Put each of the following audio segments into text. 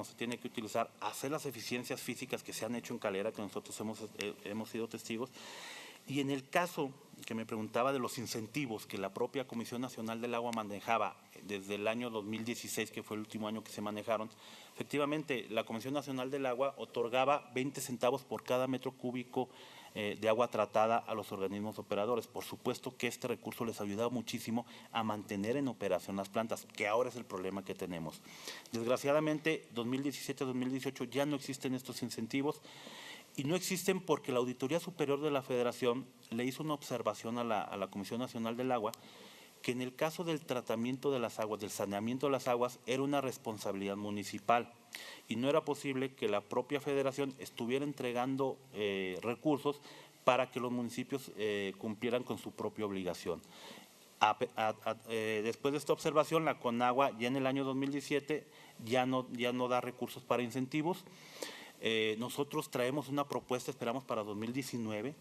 se tiene que utilizar, hacer las eficiencias físicas que se han hecho en Calera, que nosotros hemos sido testigos. Y en el caso que me preguntaba de los incentivos que la propia Comisión Nacional del Agua manejaba desde el año 2016, que fue el último año que se manejaron, efectivamente la Comisión Nacional del Agua otorgaba 20 centavos por cada metro cúbico de agua tratada a los organismos operadores. Por supuesto que este recurso les ayudaba muchísimo a mantener en operación las plantas, que ahora es el problema que tenemos. Desgraciadamente, 2017-2018 ya no existen estos incentivos. Y no existen porque la Auditoría Superior de la Federación le hizo una observación a la Comisión Nacional del Agua que en el caso del tratamiento de las aguas, del saneamiento de las aguas, era una responsabilidad municipal y no era posible que la propia Federación estuviera entregando recursos para que los municipios cumplieran con su propia obligación. Después de esta observación, la Conagua ya en el año 2017 ya no da recursos para incentivos. Nosotros traemos una propuesta, esperamos para 2019,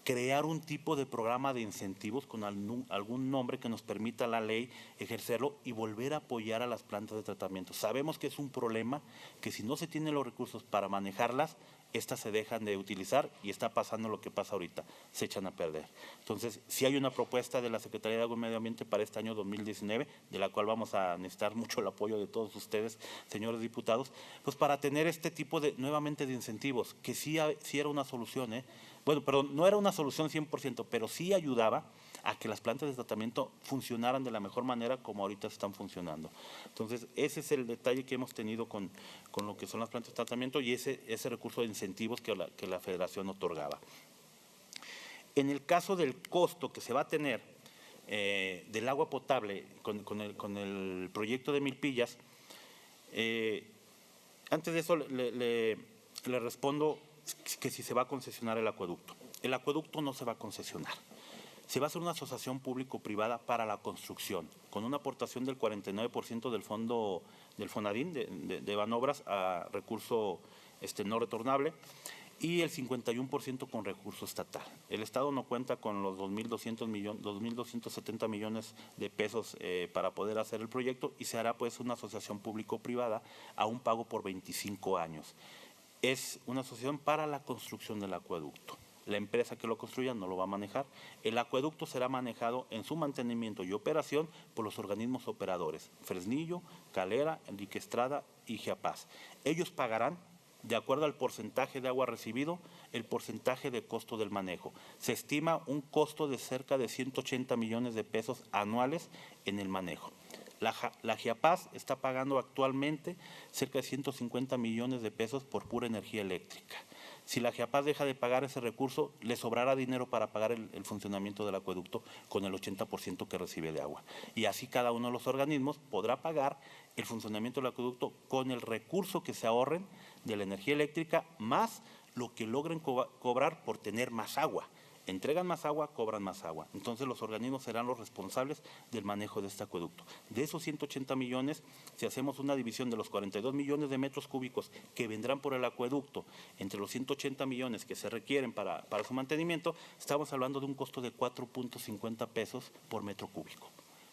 crear un tipo de programa de incentivos con algún nombre que nos permita la ley ejercerlo y volver a apoyar a las plantas de tratamiento. Sabemos que es un problema, que si no se tienen los recursos para manejarlas, estas se dejan de utilizar y está pasando lo que pasa ahorita, se echan a perder. Entonces, sí hay una propuesta de la Secretaría de Agua y Medio Ambiente para este año 2019, de la cual vamos a necesitar mucho el apoyo de todos ustedes, señores diputados, pues para tener este tipo nuevamente de incentivos, que sí era una solución, Bueno, perdón, no era una solución 100%, pero sí ayudaba a que las plantas de tratamiento funcionaran de la mejor manera como ahorita están funcionando. Entonces, ese es el detalle que hemos tenido con lo que son las plantas de tratamiento y ese recurso de incentivos que la Federación otorgaba. En el caso del costo que se va a tener del agua potable con el proyecto de Milpillas, antes de eso le respondo que si se va a concesionar el acueducto. El acueducto no se va a concesionar. Se va a hacer una asociación público-privada para la construcción, con una aportación del 49% del fondo del FONADIN, de Banobras, a recurso no retornable, y el 51% con recurso estatal. El Estado no cuenta con los 2.270 millones de pesos para poder hacer el proyecto y se hará pues una asociación público-privada a un pago por 25 años. Es una asociación para la construcción del acueducto. La empresa que lo construya no lo va a manejar. El acueducto será manejado en su mantenimiento y operación por los organismos operadores, Fresnillo, Calera, Enrique Estrada y Giapaz. Ellos pagarán, de acuerdo al porcentaje de agua recibido, el porcentaje de costo del manejo. Se estima un costo de cerca de 180 millones de pesos anuales en el manejo. La Giapaz está pagando actualmente cerca de 150 millones de pesos por pura energía eléctrica. Si la Giapaz deja de pagar ese recurso, le sobrará dinero para pagar el funcionamiento del acueducto con el 80% que recibe de agua. Y así cada uno de los organismos podrá pagar el funcionamiento del acueducto con el recurso que se ahorren de la energía eléctrica más lo que logren cobrar por tener más agua. Entregan más agua, cobran más agua. Entonces los organismos serán los responsables del manejo de este acueducto. De esos 180 millones, si hacemos una división de los 42 millones de metros cúbicos que vendrán por el acueducto, entre los 180 millones que se requieren para su mantenimiento, estamos hablando de un costo de 4.50 pesos por metro cúbico.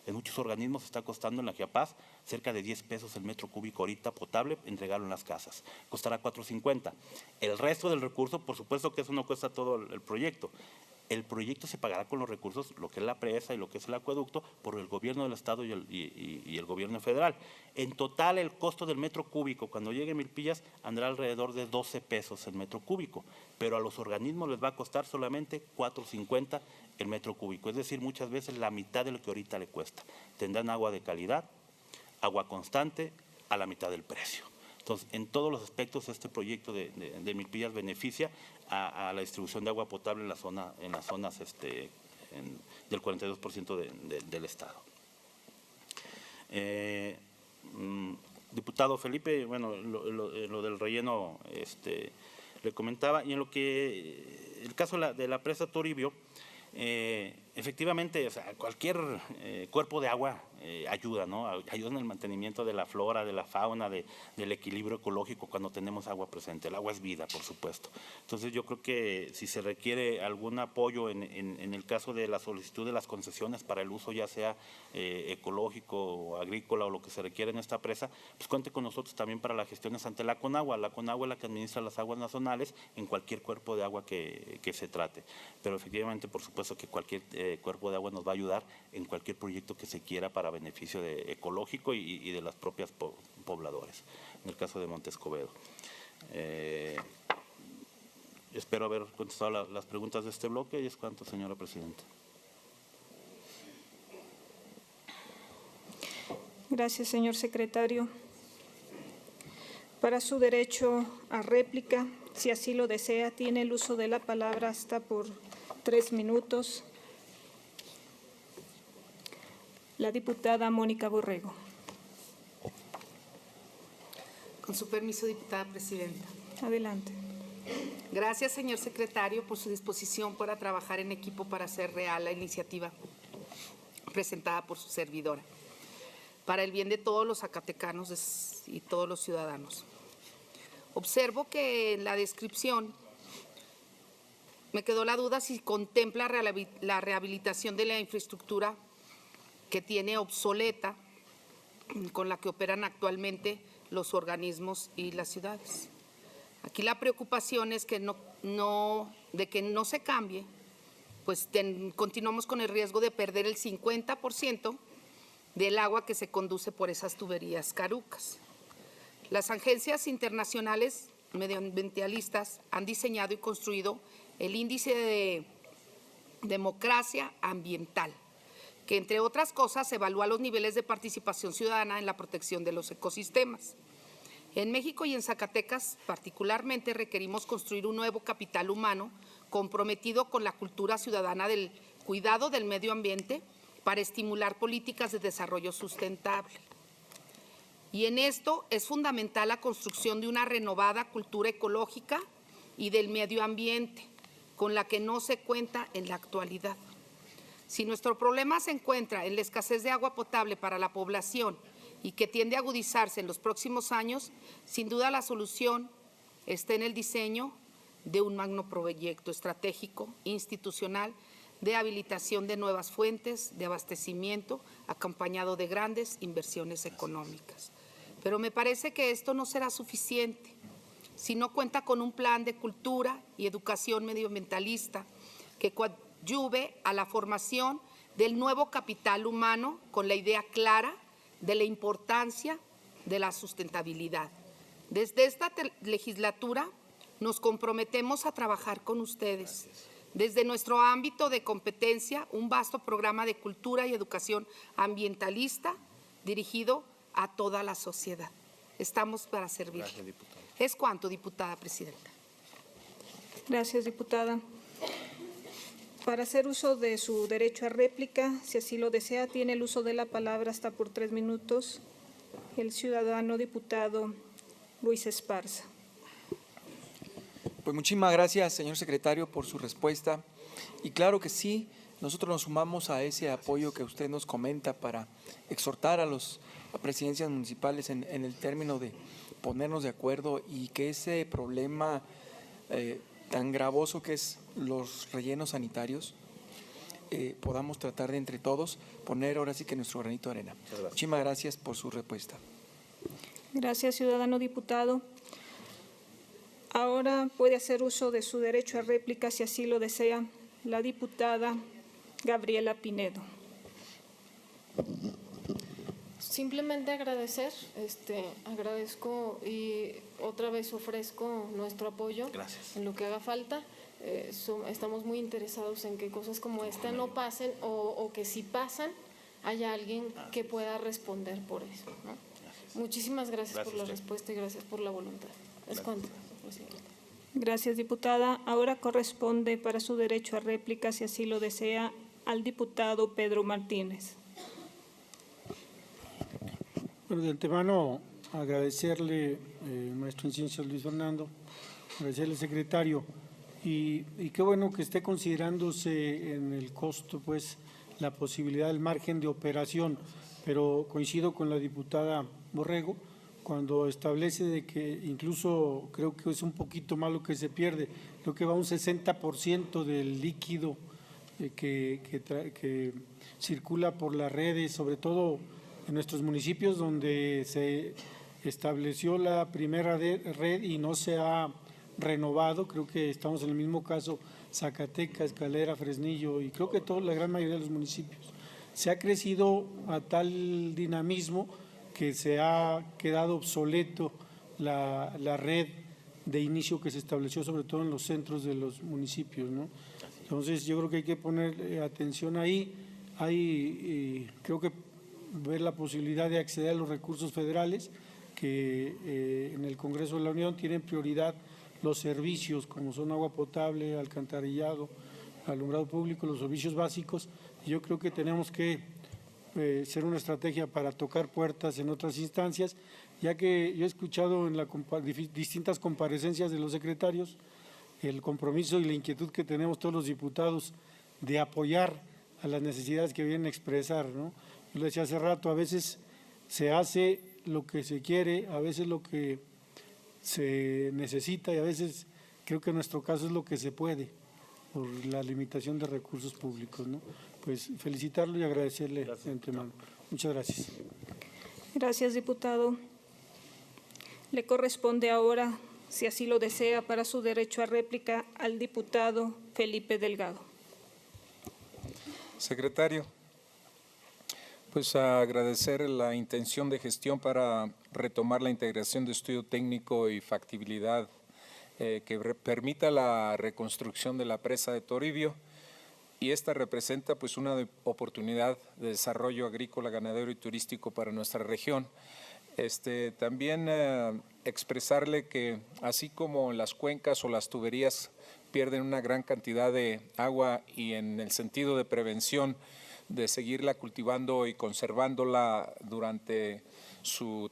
En muchos organismos está costando en la Giapaz cerca de 10 pesos el metro cúbico ahorita potable, entregarlo en las casas. Costará 4.50. El resto del recurso, por supuesto que eso no cuesta todo el proyecto. El proyecto se pagará con los recursos, lo que es la presa y lo que es el acueducto, por el gobierno del Estado y el gobierno federal. En total, el costo del metro cúbico, cuando llegue Milpillas, andará alrededor de 12 pesos el metro cúbico, pero a los organismos les va a costar solamente 4.50 el metro cúbico, es decir, muchas veces la mitad de lo que ahorita le cuesta. Tendrán agua de calidad, agua constante, a la mitad del precio. Entonces, en todos los aspectos, este proyecto de Milpillas beneficia a la distribución de agua potable en las zonas del 42% del Estado. Diputado Felipe, bueno, lo del relleno le comentaba, y en lo que el caso de la presa Toribio, Efectivamente, o sea, cualquier cuerpo de agua ayuda, ¿no? Ayuda en el mantenimiento de la flora, de la fauna, del equilibrio ecológico cuando tenemos agua presente. El agua es vida, por supuesto. Entonces yo creo que si se requiere algún apoyo en el caso de la solicitud de las concesiones para el uso ya sea ecológico o agrícola o lo que se requiere en esta presa, pues cuente con nosotros también para las gestiones ante la CONAGUA. La CONAGUA es la que administra las aguas nacionales en cualquier cuerpo de agua que se trate. Pero efectivamente, por supuesto que cualquier cuerpo de agua nos va a ayudar en cualquier proyecto que se quiera para beneficio ecológico y de las propias pobladores, en el caso de Monte Escobedo. Espero haber contestado las preguntas de este bloque y es cuanto, señora presidenta. Gracias, señor secretario. Para su derecho a réplica, si así lo desea, tiene el uso de la palabra hasta por 3 minutos. La diputada Mónica Borrego. Con su permiso, diputada presidenta. Adelante. Gracias, señor secretario, por su disposición para trabajar en equipo para hacer real la iniciativa presentada por su servidora, para el bien de todos los zacatecanos y todos los ciudadanos. Observo que en la descripción me quedó la duda si contempla la rehabilitación de la infraestructura que tiene obsoleta con la que operan actualmente los organismos y las ciudades. Aquí la preocupación es que de que no se cambie, pues continuamos con el riesgo de perder el 50% del agua que se conduce por esas tuberías caducas. Las agencias internacionales medioambientalistas han diseñado y construido el índice de democracia ambiental, que entre otras cosas evalúa los niveles de participación ciudadana en la protección de los ecosistemas. En México y en Zacatecas particularmente requerimos construir un nuevo capital humano comprometido con la cultura ciudadana del cuidado del medio ambiente para estimular políticas de desarrollo sustentable. Y en esto es fundamental la construcción de una renovada cultura ecológica y del medio ambiente, con la que no se cuenta en la actualidad. Si nuestro problema se encuentra en la escasez de agua potable para la población y que tiende a agudizarse en los próximos años, sin duda la solución está en el diseño de un magno proyecto estratégico institucional de habilitación de nuevas fuentes de abastecimiento acompañado de grandes inversiones económicas. Pero me parece que esto no será suficiente si no cuenta con un plan de cultura y educación medioambientalista que coadyuve a la formación del nuevo capital humano con la idea clara de la importancia de la sustentabilidad. Desde esta legislatura nos comprometemos a trabajar con ustedes. Desde nuestro ámbito de competencia, un vasto programa de cultura y educación ambientalista dirigido a toda la sociedad. Estamos para servir. Gracias, diputada. Es cuanto, diputada presidenta. Gracias, diputada. Para hacer uso de su derecho a réplica, si así lo desea, tiene el uso de la palabra hasta por 3 minutos el ciudadano diputado Luis Esparza. Pues muchísimas gracias, señor secretario, por su respuesta. Y claro que sí, nosotros nos sumamos a ese apoyo que usted nos comenta para exhortar a presidencias municipales en el término de ponernos de acuerdo y que ese problema tan gravoso que es los rellenos sanitarios, podamos tratar de entre todos poner ahora sí que nuestro granito de arena. Muchísimas gracias por su respuesta. Gracias, ciudadano diputado. Ahora puede hacer uso de su derecho a réplica, si así lo desea, la diputada Gabriela Pinedo. Simplemente agradecer, agradezco y otra vez ofrezco nuestro apoyo. Gracias. En lo que haga falta. Estamos muy interesados en que cosas como esta no pasen o que si pasan haya alguien que pueda responder por eso, ¿no? Muchísimas gracias por la respuesta y gracias por la voluntad. Es cuanto, presidente. Gracias, diputada. Ahora corresponde para su derecho a réplica, si así lo desea, al diputado Pedro Martínez. Bueno, de antemano agradecerle, maestro en ciencias Luis Fernando, agradecerle al secretario y qué bueno que esté considerándose en el costo, pues, la posibilidad del margen de operación, pero coincido con la diputada Borrego cuando establece de que incluso creo que es un poquito más lo que se pierde, creo que va un 60% del líquido que circula por las redes, sobre todo en nuestros municipios donde se estableció la primera red y no se ha renovado. Creo que estamos en el mismo caso Zacatecas, Calera, Fresnillo y creo que la gran mayoría de los municipios. Se ha crecido a tal dinamismo que se ha quedado obsoleto la red de inicio que se estableció sobre todo en los centros de los municipios, ¿no? Entonces yo creo que hay que poner atención ahí. Creo que ver la posibilidad de acceder a los recursos federales que en el Congreso de la Unión tienen prioridad los servicios como son agua potable, alcantarillado, alumbrado público, los servicios básicos. Y yo creo que tenemos que ser una estrategia para tocar puertas en otras instancias, ya que yo he escuchado en distintas comparecencias de los secretarios el compromiso y la inquietud que tenemos todos los diputados de apoyar a las necesidades que vienen a expresar, ¿no? Yo le decía hace rato, a veces se hace lo que se quiere, a veces lo que se necesita y a veces creo que en nuestro caso es lo que se puede por la limitación de recursos públicos, ¿no? Pues felicitarlo y agradecerle de antemano. Muchas gracias. Gracias, diputado. Le corresponde ahora, si así lo desea, para su derecho a réplica al diputado Felipe Delgado. Secretario, pues agradecer la intención de gestión para retomar la integración de estudio técnico y factibilidad que permita la reconstrucción de la presa de Toribio, y esta representa pues una oportunidad de desarrollo agrícola, ganadero y turístico para nuestra región. También expresarle que así como las cuencas o las tuberías pierden una gran cantidad de agua y en el sentido de prevención de seguirla cultivando y conservándola durante su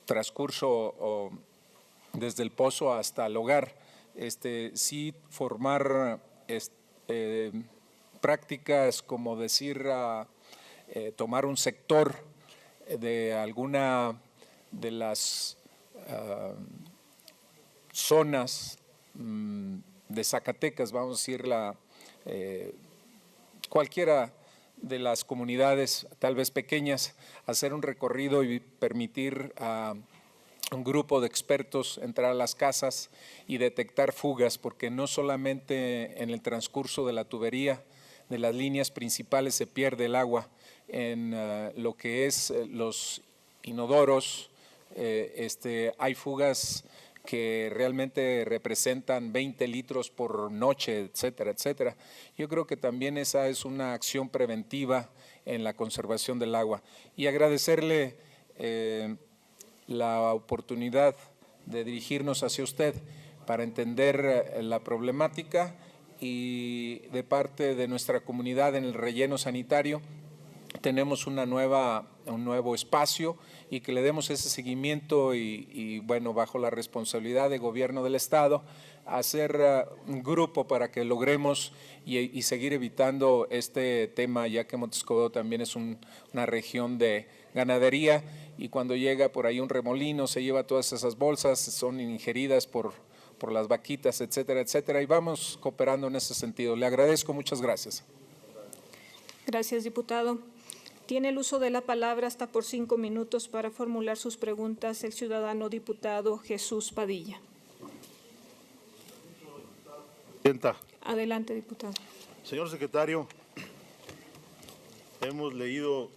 transcurso o desde el pozo hasta el hogar, sí formar prácticas como decir tomar un sector de alguna de las zonas de Zacatecas, vamos a decir cualquiera de las comunidades tal vez pequeñas, hacer un recorrido y permitir a un grupo de expertos entrar a las casas y detectar fugas, porque no solamente en el transcurso de la tubería, de las líneas principales se pierde el agua, en lo que es los inodoros, hay fugas que realmente representan 20 litros por noche, etcétera, etcétera. Yo creo que también esa es una acción preventiva en la conservación del agua. Y agradecerle la oportunidad de dirigirnos hacia usted para entender la problemática y de parte de nuestra comunidad en el relleno sanitario tenemos un nuevo espacio y que le demos ese seguimiento y bueno, bajo la responsabilidad de gobierno del Estado, hacer un grupo para que logremos y seguir evitando este tema, ya que Montescobedo también es una región de ganadería y cuando llega por ahí un remolino se lleva todas esas bolsas, son ingeridas por las vaquitas, etcétera, etcétera, y vamos cooperando en ese sentido. Le agradezco, muchas gracias. Gracias, diputado. Tiene el uso de la palabra hasta por 5 minutos para formular sus preguntas el ciudadano diputado Jesús Padilla. Presidenta. Adelante, diputado. Señor secretario, hemos leído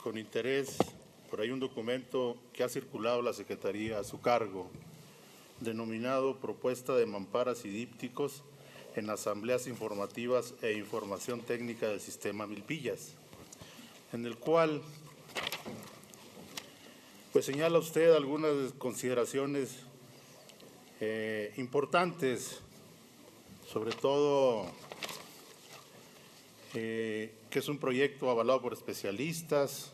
con interés por ahí un documento que ha circulado la Secretaría a su cargo, denominado Propuesta de mamparas y dípticos en asambleas informativas e información técnica del sistema Milpillas, en el cual pues señala usted algunas consideraciones importantes, sobre todo que es un proyecto avalado por especialistas,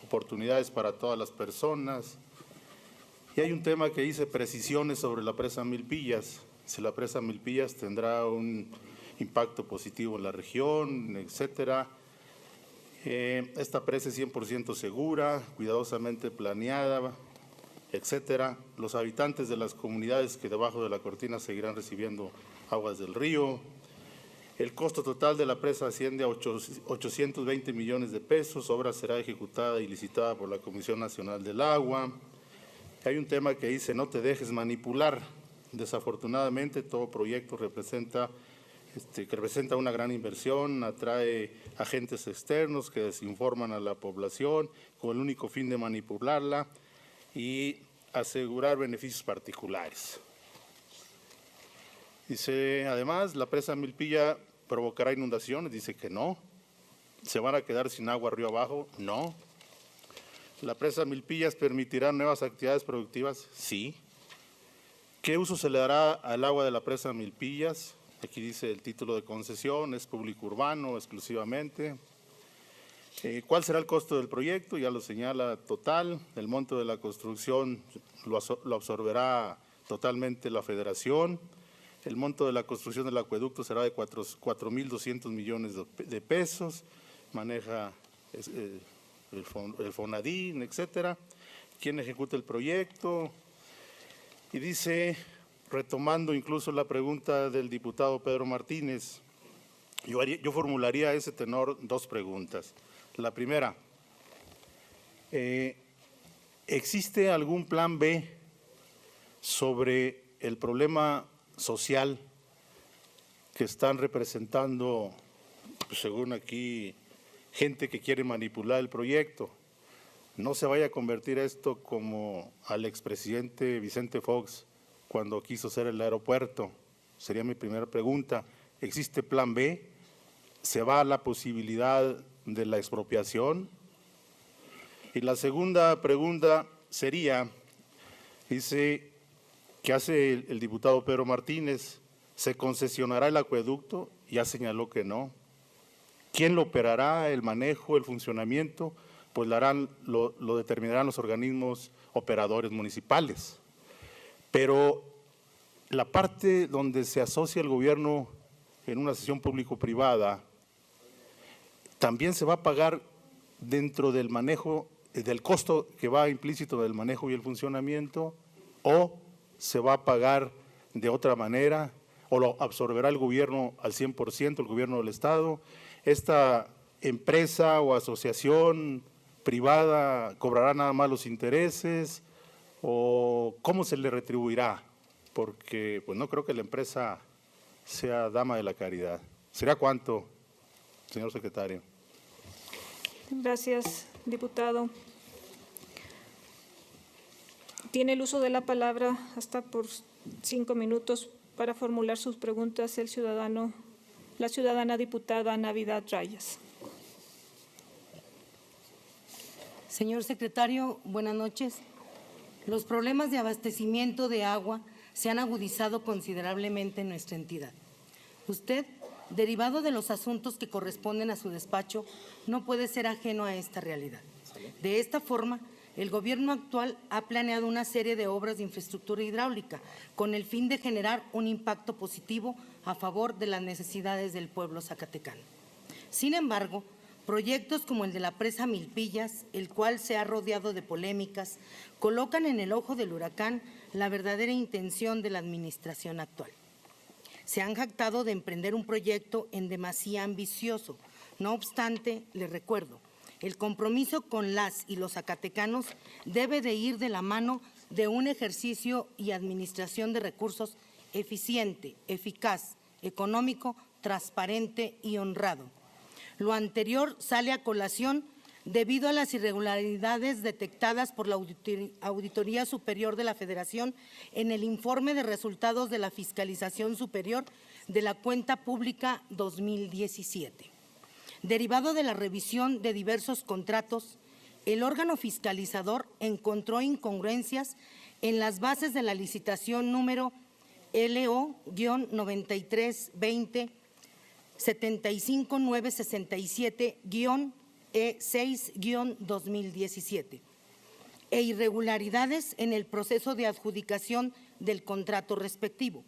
oportunidades para todas las personas Y hay un tema que dice precisiones sobre la presa Milpillas. Si la presa Milpillas tendrá un impacto positivo en la región, etcétera. Esta presa es 100% segura, cuidadosamente planeada, etcétera. Los habitantes de las comunidades que debajo de la cortina seguirán recibiendo aguas del río. El costo total de la presa asciende a 820 millones de pesos. Obra será ejecutada y licitada por la Comisión Nacional del Agua. Hay un tema que dice no te dejes manipular. Desafortunadamente todo proyecto que representa una gran inversión, atrae agentes externos que desinforman a la población con el único fin de manipularla y asegurar beneficios particulares. Dice, además, la presa Milpilla provocará inundaciones, dice que no. ¿Se van a quedar sin agua río abajo? No. ¿La presa Milpillas permitirá nuevas actividades productivas? Sí. ¿Qué uso se le dará al agua de la presa Milpillas? Aquí dice el título de concesión, es público urbano exclusivamente. ¿Cuál será el costo del proyecto? Ya lo señala total. El monto de la construcción lo absorberá totalmente la Federación. El monto de la construcción del acueducto será de 4.200 millones de pesos. Maneja el Fonadín, etcétera. ¿Quién ejecuta el proyecto? Y dice, retomando incluso la pregunta del diputado Pedro Martínez, yo formularía a ese tenor dos preguntas. La primera, ¿existe algún plan B sobre el problema social que están representando, pues, según aquí, gente que quiere manipular el proyecto? No se vaya a convertir esto como al expresidente Vicente Fox cuando quiso hacer el aeropuerto. Sería mi primera pregunta. ¿Existe plan B? ¿Se va a la posibilidad de la expropiación? Y la segunda pregunta sería, dice que hace el diputado Pedro Martínez, ¿se concesionará el acueducto? Ya señaló que no. ¿Quién lo operará, el manejo, el funcionamiento? Pues lo determinarán los organismos operadores municipales. Pero la parte donde se asocia el gobierno en una sesión público-privada, también se va a pagar dentro del manejo, del costo que va implícito del manejo y el funcionamiento, o se va a pagar de otra manera, o lo absorberá el gobierno al 100%, el gobierno del Estado. Esta empresa o asociación privada cobrará nada más los intereses, o cómo se le retribuirá, porque pues no creo que la empresa sea dama de la caridad. ¿Será cuánto, señor secretario? Gracias, diputado. Tiene el uso de la palabra hasta por 5 minutos para formular sus preguntas la ciudadana diputada Navidad Rayas. Señor secretario, buenas noches. Los problemas de abastecimiento de agua se han agudizado considerablemente en nuestra entidad. Usted, derivado de los asuntos que corresponden a su despacho, no puede ser ajeno a esta realidad. De esta forma, el gobierno actual ha planeado una serie de obras de infraestructura hidráulica con el fin de generar un impacto positivo a favor de las necesidades del pueblo zacatecano. Sin embargo, proyectos como el de la presa Milpillas, el cual se ha rodeado de polémicas, colocan en el ojo del huracán la verdadera intención de la administración actual. Se han jactado de emprender un proyecto en demasía ambicioso. No obstante, les recuerdo, el compromiso con las y los zacatecanos debe de ir de la mano de un ejercicio y administración de recursos eficiente, eficaz, económico, transparente y honrado. Lo anterior sale a colación debido a las irregularidades detectadas por la Auditoría Superior de la Federación en el informe de resultados de la Fiscalización Superior de la Cuenta Pública 2017. Derivado de la revisión de diversos contratos, el órgano fiscalizador encontró incongruencias en las bases de la licitación número LO-9320 75967-E6-2017, e irregularidades en el proceso de adjudicación del contrato respectivo,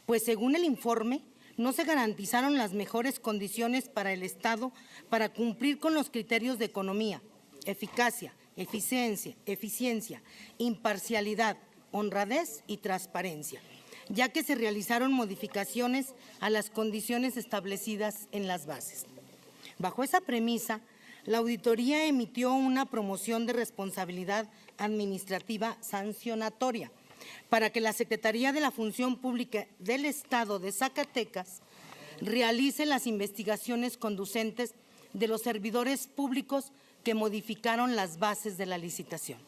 pues según el informe, no se garantizaron las mejores condiciones para el Estado para cumplir con los criterios de economía, eficacia, eficiencia, imparcialidad, honradez y transparencia, ya que se realizaron modificaciones a las condiciones establecidas en las bases. Bajo esa premisa, la auditoría emitió una promoción de responsabilidad administrativa sancionatoria para que la Secretaría de la Función Pública del Estado de Zacatecas realice las investigaciones conducentes de los servidores públicos que modificaron las bases de la licitación.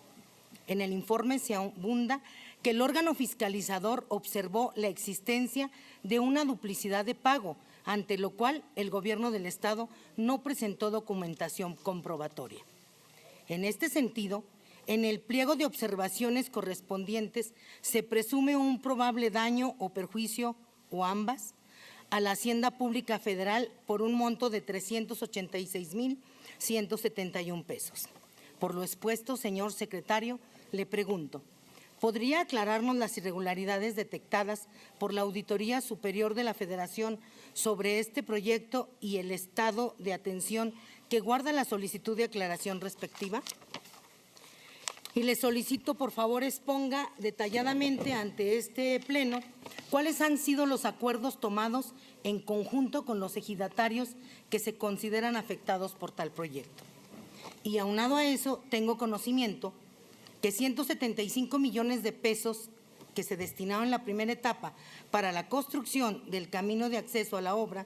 En el informe se abunda que el órgano fiscalizador observó la existencia de una duplicidad de pago, ante lo cual el Gobierno del Estado no presentó documentación comprobatoria. En este sentido, en el pliego de observaciones correspondientes se presume un probable daño o perjuicio, o ambas, a la Hacienda Pública Federal por un monto de 386,171 pesos. Por lo expuesto, señor secretario, le pregunto, ¿podría aclararnos las irregularidades detectadas por la Auditoría Superior de la Federación sobre este proyecto y el estado de atención que guarda la solicitud de aclaración respectiva? Y le solicito, por favor, exponga detalladamente ante este Pleno cuáles han sido los acuerdos tomados en conjunto con los ejidatarios que se consideran afectados por tal proyecto. Y aunado a eso, tengo conocimiento que 175 millones de pesos que se destinaron en la primera etapa para la construcción del camino de acceso a la obra,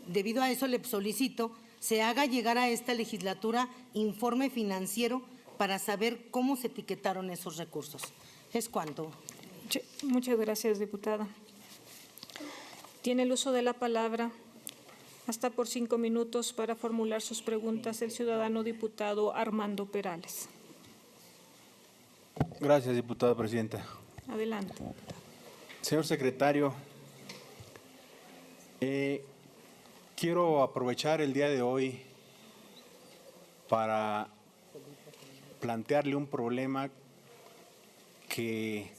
debido a eso le solicito se haga llegar a esta legislatura informe financiero para saber cómo se etiquetaron esos recursos. Es cuanto. Muchas gracias, diputada. Tiene el uso de la palabra hasta por 5 minutos para formular sus preguntas el ciudadano diputado Armando Perales. Gracias, diputada presidenta. Adelante. Señor secretario, quiero aprovechar el día de hoy para plantearle un problema que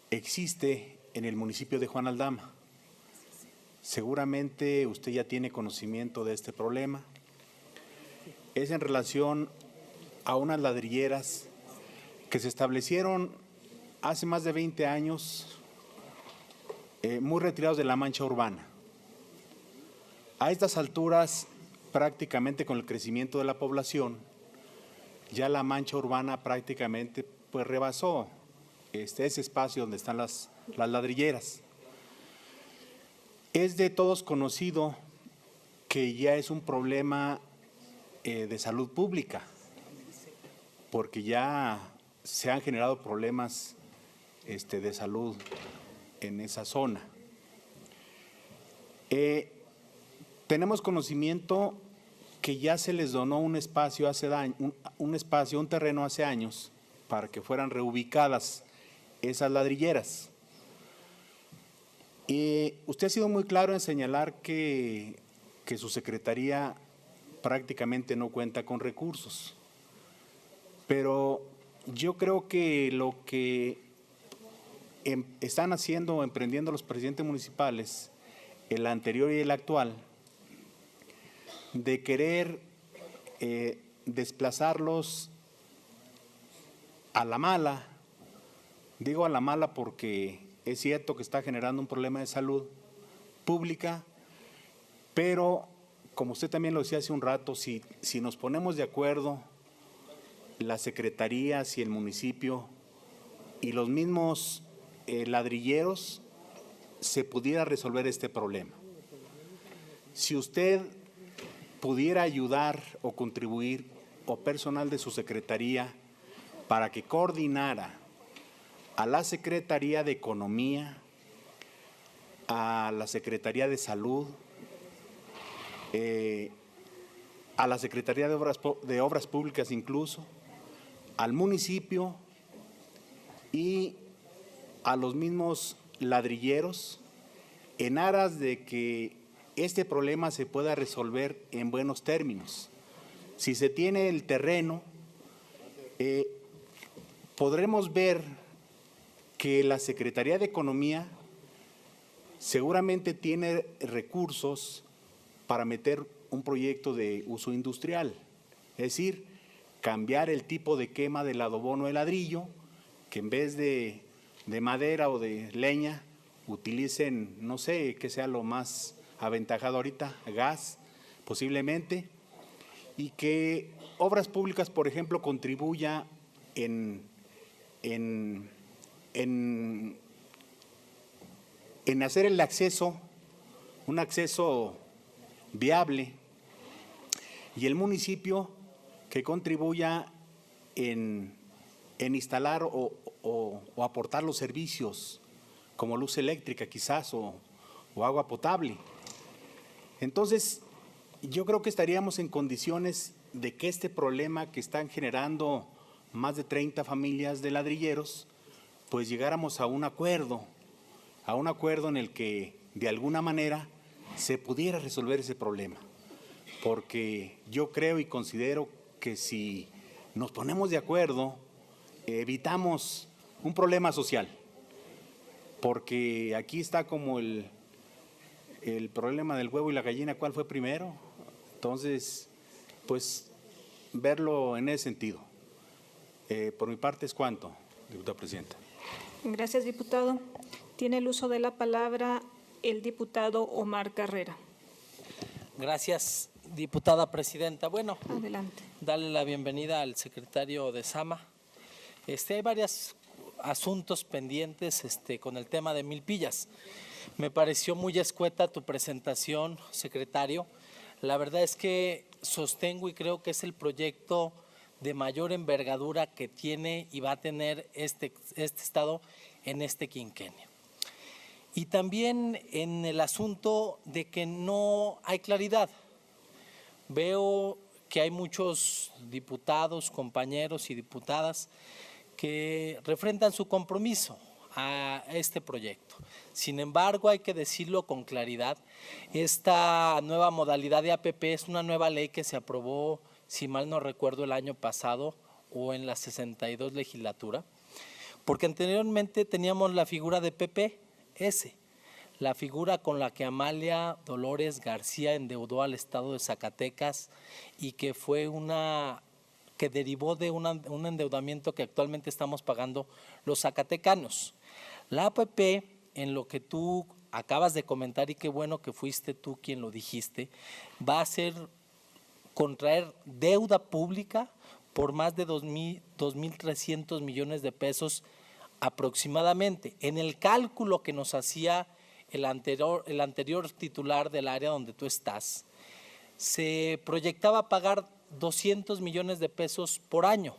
existe en el municipio de Juan Aldama. Seguramente usted ya tiene conocimiento de este problema. Es en relación a unas ladrilleras que se establecieron hace más de 20 años, muy retirados de la mancha urbana. A estas alturas, prácticamente con el crecimiento de la población, ya la mancha urbana prácticamente pues rebasó ese espacio donde están las ladrilleras. Es de todos conocido que ya es un problema de salud pública, porque ya se han generado problemas de salud en esa zona. Tenemos conocimiento que ya se les donó un espacio un terreno hace años para que fueran reubicadas esas ladrilleras. Usted ha sido muy claro en señalar que su secretaría prácticamente no cuenta con recursos, pero yo creo que lo que están haciendo o emprendiendo los presidentes municipales, el anterior y el actual, de querer desplazarlos a la mala, digo a la mala porque es cierto que está generando un problema de salud pública, pero como usted también lo decía hace un rato, si nos ponemos de acuerdo, las secretarías y el municipio y los mismos ladrilleros, se pudiera resolver este problema. Si usted pudiera ayudar o contribuir, o personal de su secretaría, para que coordinara a la Secretaría de Economía, a la Secretaría de Salud, a la Secretaría de Obras Públicas incluso, al municipio y a los mismos ladrilleros, en aras de que este problema se pueda resolver en buenos términos. si se tiene el terreno, podremos ver que la Secretaría de Economía seguramente tiene recursos para meter un proyecto de uso industrial, es decir, cambiar el tipo de quema del adobono de ladrillo, que en vez de madera o de leña utilicen, no sé, qué sea lo más aventajado ahorita, gas posiblemente, y que Obras Públicas, por ejemplo, contribuya en hacer el acceso, un acceso viable, y el municipio que contribuya en instalar o aportar los servicios como luz eléctrica quizás o agua potable. Entonces, yo creo que estaríamos en condiciones de que este problema que están generando más de 30 familias de ladrilleros, pues llegáramos a un acuerdo en el que de alguna manera se pudiera resolver ese problema. Porque yo creo y considero que si nos ponemos de acuerdo, evitamos un problema social. Porque aquí está como el problema del huevo y la gallina, ¿cuál fue primero? Entonces, pues, verlo en ese sentido. Por mi parte es cuanto, diputada presidenta. Gracias, diputado. Tiene el uso de la palabra el diputado Omar Carrera. Gracias, diputada presidenta. Bueno, adelante. Darle la bienvenida al secretario de Sama. Hay varios asuntos pendientes con el tema de Milpillas. Me pareció muy escueta tu presentación, secretario. La verdad es que sostengo y creo que es el proyecto de mayor envergadura que tiene y va a tener este estado en este quinquenio. Y también en el asunto de que no hay claridad. Veo que hay muchos diputados, compañeros y diputadas que refrendan su compromiso a este proyecto. Sin embargo, hay que decirlo con claridad, esta nueva modalidad de APP es una nueva ley que se aprobó, si mal no recuerdo, el año pasado o en la 62 legislatura, porque anteriormente teníamos la figura de PPS, la figura con la que Amalia Dolores García endeudó al estado de Zacatecas y que fue que derivó de un endeudamiento que actualmente estamos pagando los zacatecanos. La APP, en lo que tú acabas de comentar, y qué bueno que fuiste tú quien lo dijiste, va a ser contraer deuda pública por más de 2.300 millones de pesos aproximadamente. En el cálculo que nos hacía el anterior titular del área donde tú estás, se proyectaba pagar 200 millones de pesos por año.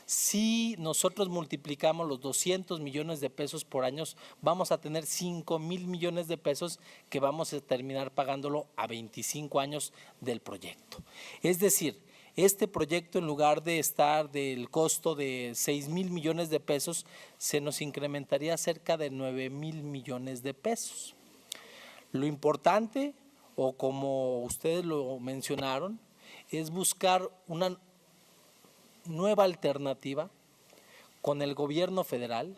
Si nosotros multiplicamos los 200 millones de pesos por año, vamos a tener 5,000 millones de pesos que vamos a terminar pagándolo a 25 años del proyecto. Es decir, este proyecto, en lugar de estar del costo de 6,000 millones de pesos, se nos incrementaría cerca de 9,000 millones de pesos. Lo importante, o como ustedes lo mencionaron, es buscar una nueva alternativa con el gobierno federal.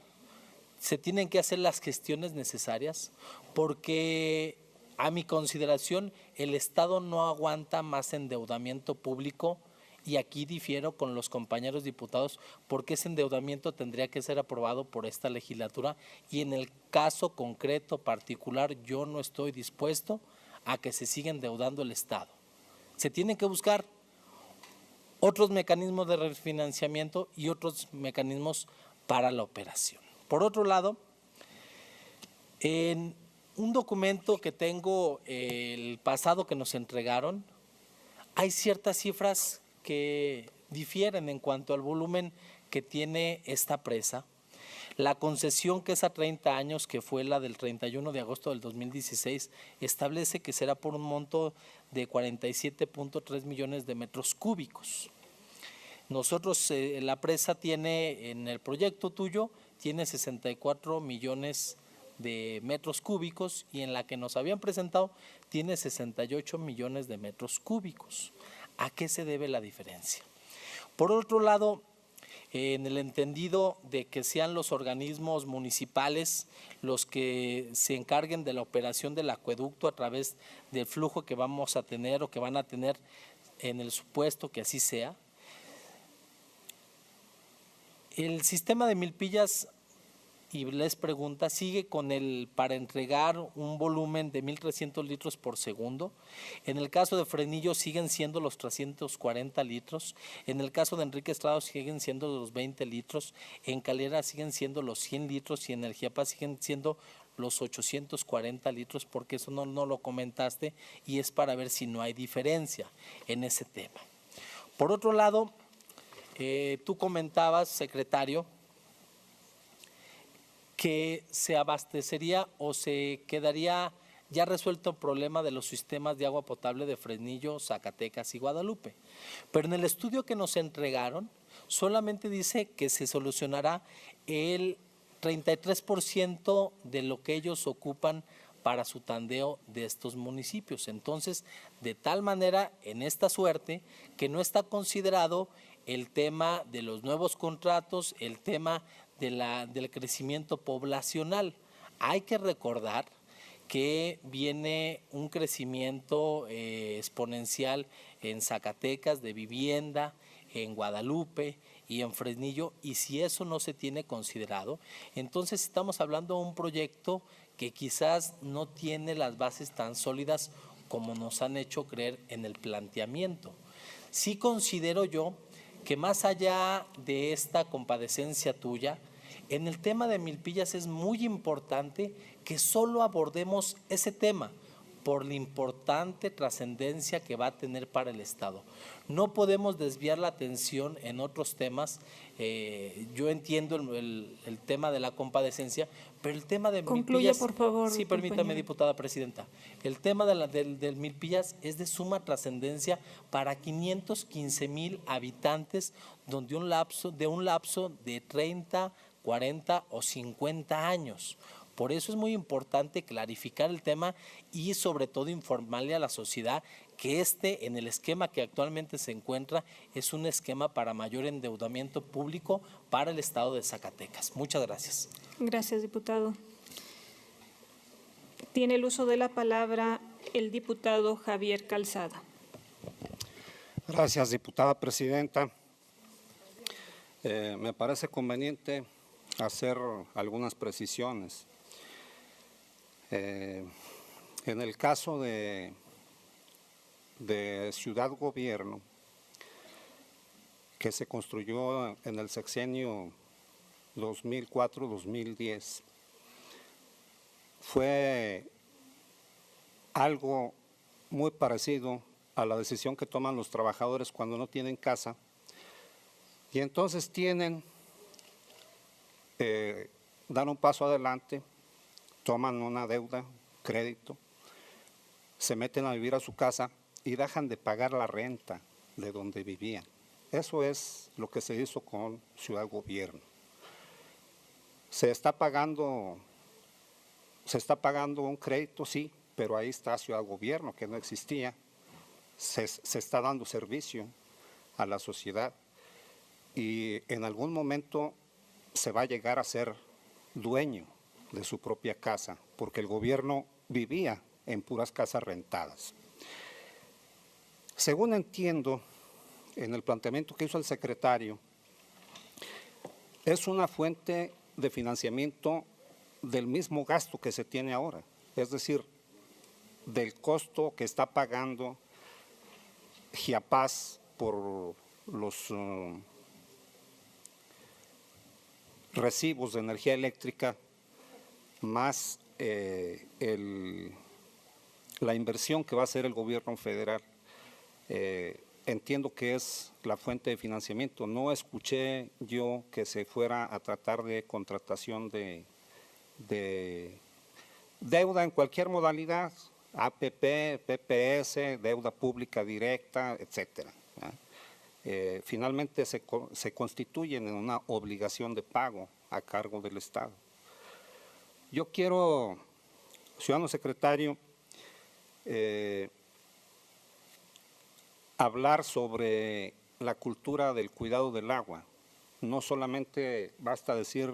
Se tienen que hacer las gestiones necesarias porque, a mi consideración, el Estado no aguanta más endeudamiento público, y aquí difiero con los compañeros diputados porque ese endeudamiento tendría que ser aprobado por esta legislatura, y en el caso concreto particular yo no estoy dispuesto a que se siga endeudando el Estado. Se tienen que buscar otros mecanismos de refinanciamiento y otros mecanismos para la operación. Por otro lado, en un documento que tengo el pasado que nos entregaron, hay ciertas cifras que difieren en cuanto al volumen que tiene esta presa. La concesión, que es a 30 años, que fue la del 31 de agosto del 2016, establece que será por un monto de 47.3 millones de metros cúbicos. Nosotros, la presa tiene, en el proyecto tuyo, tiene 64 millones de metros cúbicos, y en la que nos habían presentado tiene 68 millones de metros cúbicos. ¿A qué se debe la diferencia? Por otro lado, en el entendido de que sean los organismos municipales los que se encarguen de la operación del acueducto a través del flujo que vamos a tener o que van a tener en el supuesto que así sea. El sistema de Milpillas, y les pregunta, sigue con para entregar un volumen de 1.300 litros por segundo. En el caso de Fresnillo siguen siendo los 340 litros. En el caso de Enrique Estrada siguen siendo los 20 litros. En Calera siguen siendo los 100 litros y en Energiapaz siguen siendo los 840 litros, porque eso no lo comentaste y es para ver si no hay diferencia en ese tema. Por otro lado, tú comentabas, secretario, que se abastecería o se quedaría ya resuelto el problema de los sistemas de agua potable de Fresnillo, Zacatecas y Guadalupe. Pero en el estudio que nos entregaron, solamente dice que se solucionará el 33% de lo que ellos ocupan para su tandeo de estos municipios. Entonces, de tal manera, en esta suerte, que no está considerado el tema de los nuevos contratos, el tema del crecimiento poblacional. Hay que recordar que viene un crecimiento exponencial en Zacatecas de vivienda, en Guadalupe y en Fresnillo, y si eso no se tiene considerado, entonces estamos hablando de un proyecto que quizás no tiene las bases tan sólidas como nos han hecho creer en el planteamiento. Sí considero yo que más allá de esta compadecencia tuya, en el tema de Milpillas es muy importante que solo abordemos ese tema por la importante trascendencia que va a tener para el Estado. No podemos desviar la atención en otros temas. Yo entiendo el tema de la compadecencia, pero el tema de Concluye, Milpillas… por favor. Sí, permítame, compañero. diputada presidenta. El tema del Milpillas es de suma trascendencia para 515,000 habitantes, donde un lapso de 30, 40 o 50 años. Por eso es muy importante clarificar el tema y sobre todo informarle a la sociedad que en el esquema que actualmente se encuentra, es un esquema para mayor endeudamiento público para el Estado de Zacatecas. Muchas gracias. Gracias, diputado. Tiene el uso de la palabra el diputado Javier Calzada. Gracias, diputada presidenta. Me parece conveniente hacer algunas precisiones. En el caso de Ciudad Gobierno, que se construyó en el sexenio 2004-2010, fue algo muy parecido a la decisión que toman los trabajadores cuando no tienen casa, y entonces dan un paso adelante, toman una deuda, crédito, se meten a vivir a su casa y dejan de pagar la renta de donde vivían. Eso es lo que se hizo con Ciudad Gobierno. Se está pagando un crédito, sí, pero ahí está Ciudad Gobierno, que no existía. Se está dando servicio a la sociedad y en algún momento se va a llegar a ser dueño de su propia casa, porque el gobierno vivía en puras casas rentadas. Según entiendo, en el planteamiento que hizo el secretario, es una fuente de financiamiento del mismo gasto que se tiene ahora, es decir, del costo que está pagando Giapaz por los recibos de energía eléctrica, más la inversión que va a hacer el gobierno federal. Entiendo que es la fuente de financiamiento. No escuché yo que se fuera a tratar de contratación de deuda en cualquier modalidad, APP, PPS, deuda pública directa, etcétera. Finalmente se constituyen en una obligación de pago a cargo del Estado. Yo quiero, ciudadano secretario, hablar sobre la cultura del cuidado del agua. No solamente basta decir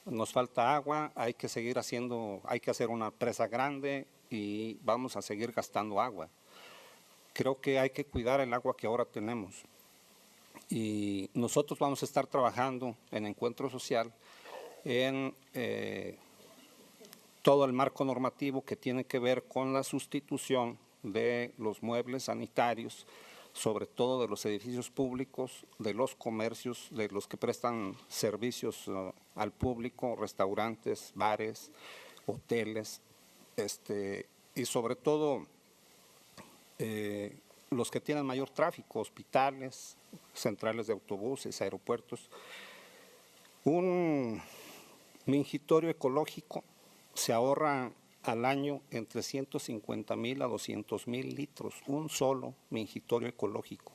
nos falta agua, hay que seguir haciendo, hay que hacer una presa grande y vamos a seguir gastando agua. Creo que hay que cuidar el agua que ahora tenemos. Y nosotros vamos a estar trabajando en Encuentro Social en todo el marco normativo que tiene que ver con la sustitución de los muebles sanitarios, sobre todo de los edificios públicos, de los comercios, de los que prestan servicios al público, restaurantes, bares, hoteles, y sobre todo los que tienen mayor tráfico, hospitales, centrales de autobuses, aeropuertos. Un mingitorio ecológico se ahorra al año entre 150,000 a 200,000 litros, un solo mingitorio ecológico.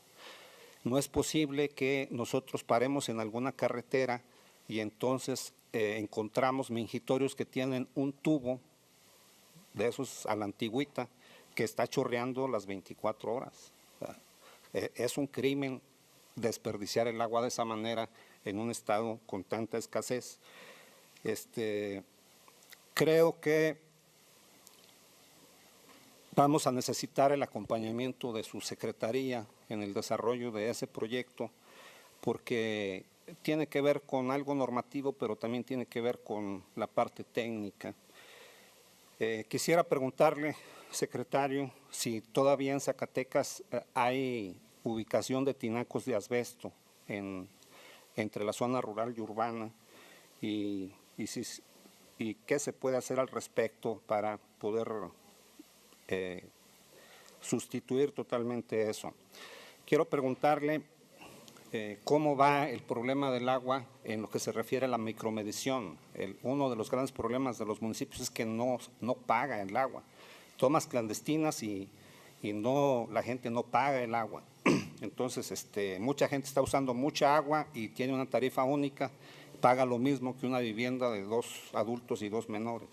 No es posible que nosotros paremos en alguna carretera y entonces encontramos mingitorios que tienen un tubo de esos a la antigüita que está chorreando las 24 horas. Es un crimen desperdiciar el agua de esa manera en un estado con tanta escasez. Creo que vamos a necesitar el acompañamiento de su secretaría en el desarrollo de ese proyecto, porque tiene que ver con algo normativo, pero también tiene que ver con la parte técnica. Quisiera preguntarle, secretario, si todavía en Zacatecas hay ubicación de tinacos de asbesto entre la zona rural y urbana, y qué se puede hacer al respecto para poder sustituir totalmente eso. Quiero preguntarle cómo va el problema del agua en lo que se refiere a la micromedición. Uno de los grandes problemas de los municipios es que no paga el agua. Tomas clandestinas y la gente no paga el agua. Entonces, mucha gente está usando mucha agua y tiene una tarifa única, paga lo mismo que una vivienda de 2 adultos y 2 menores.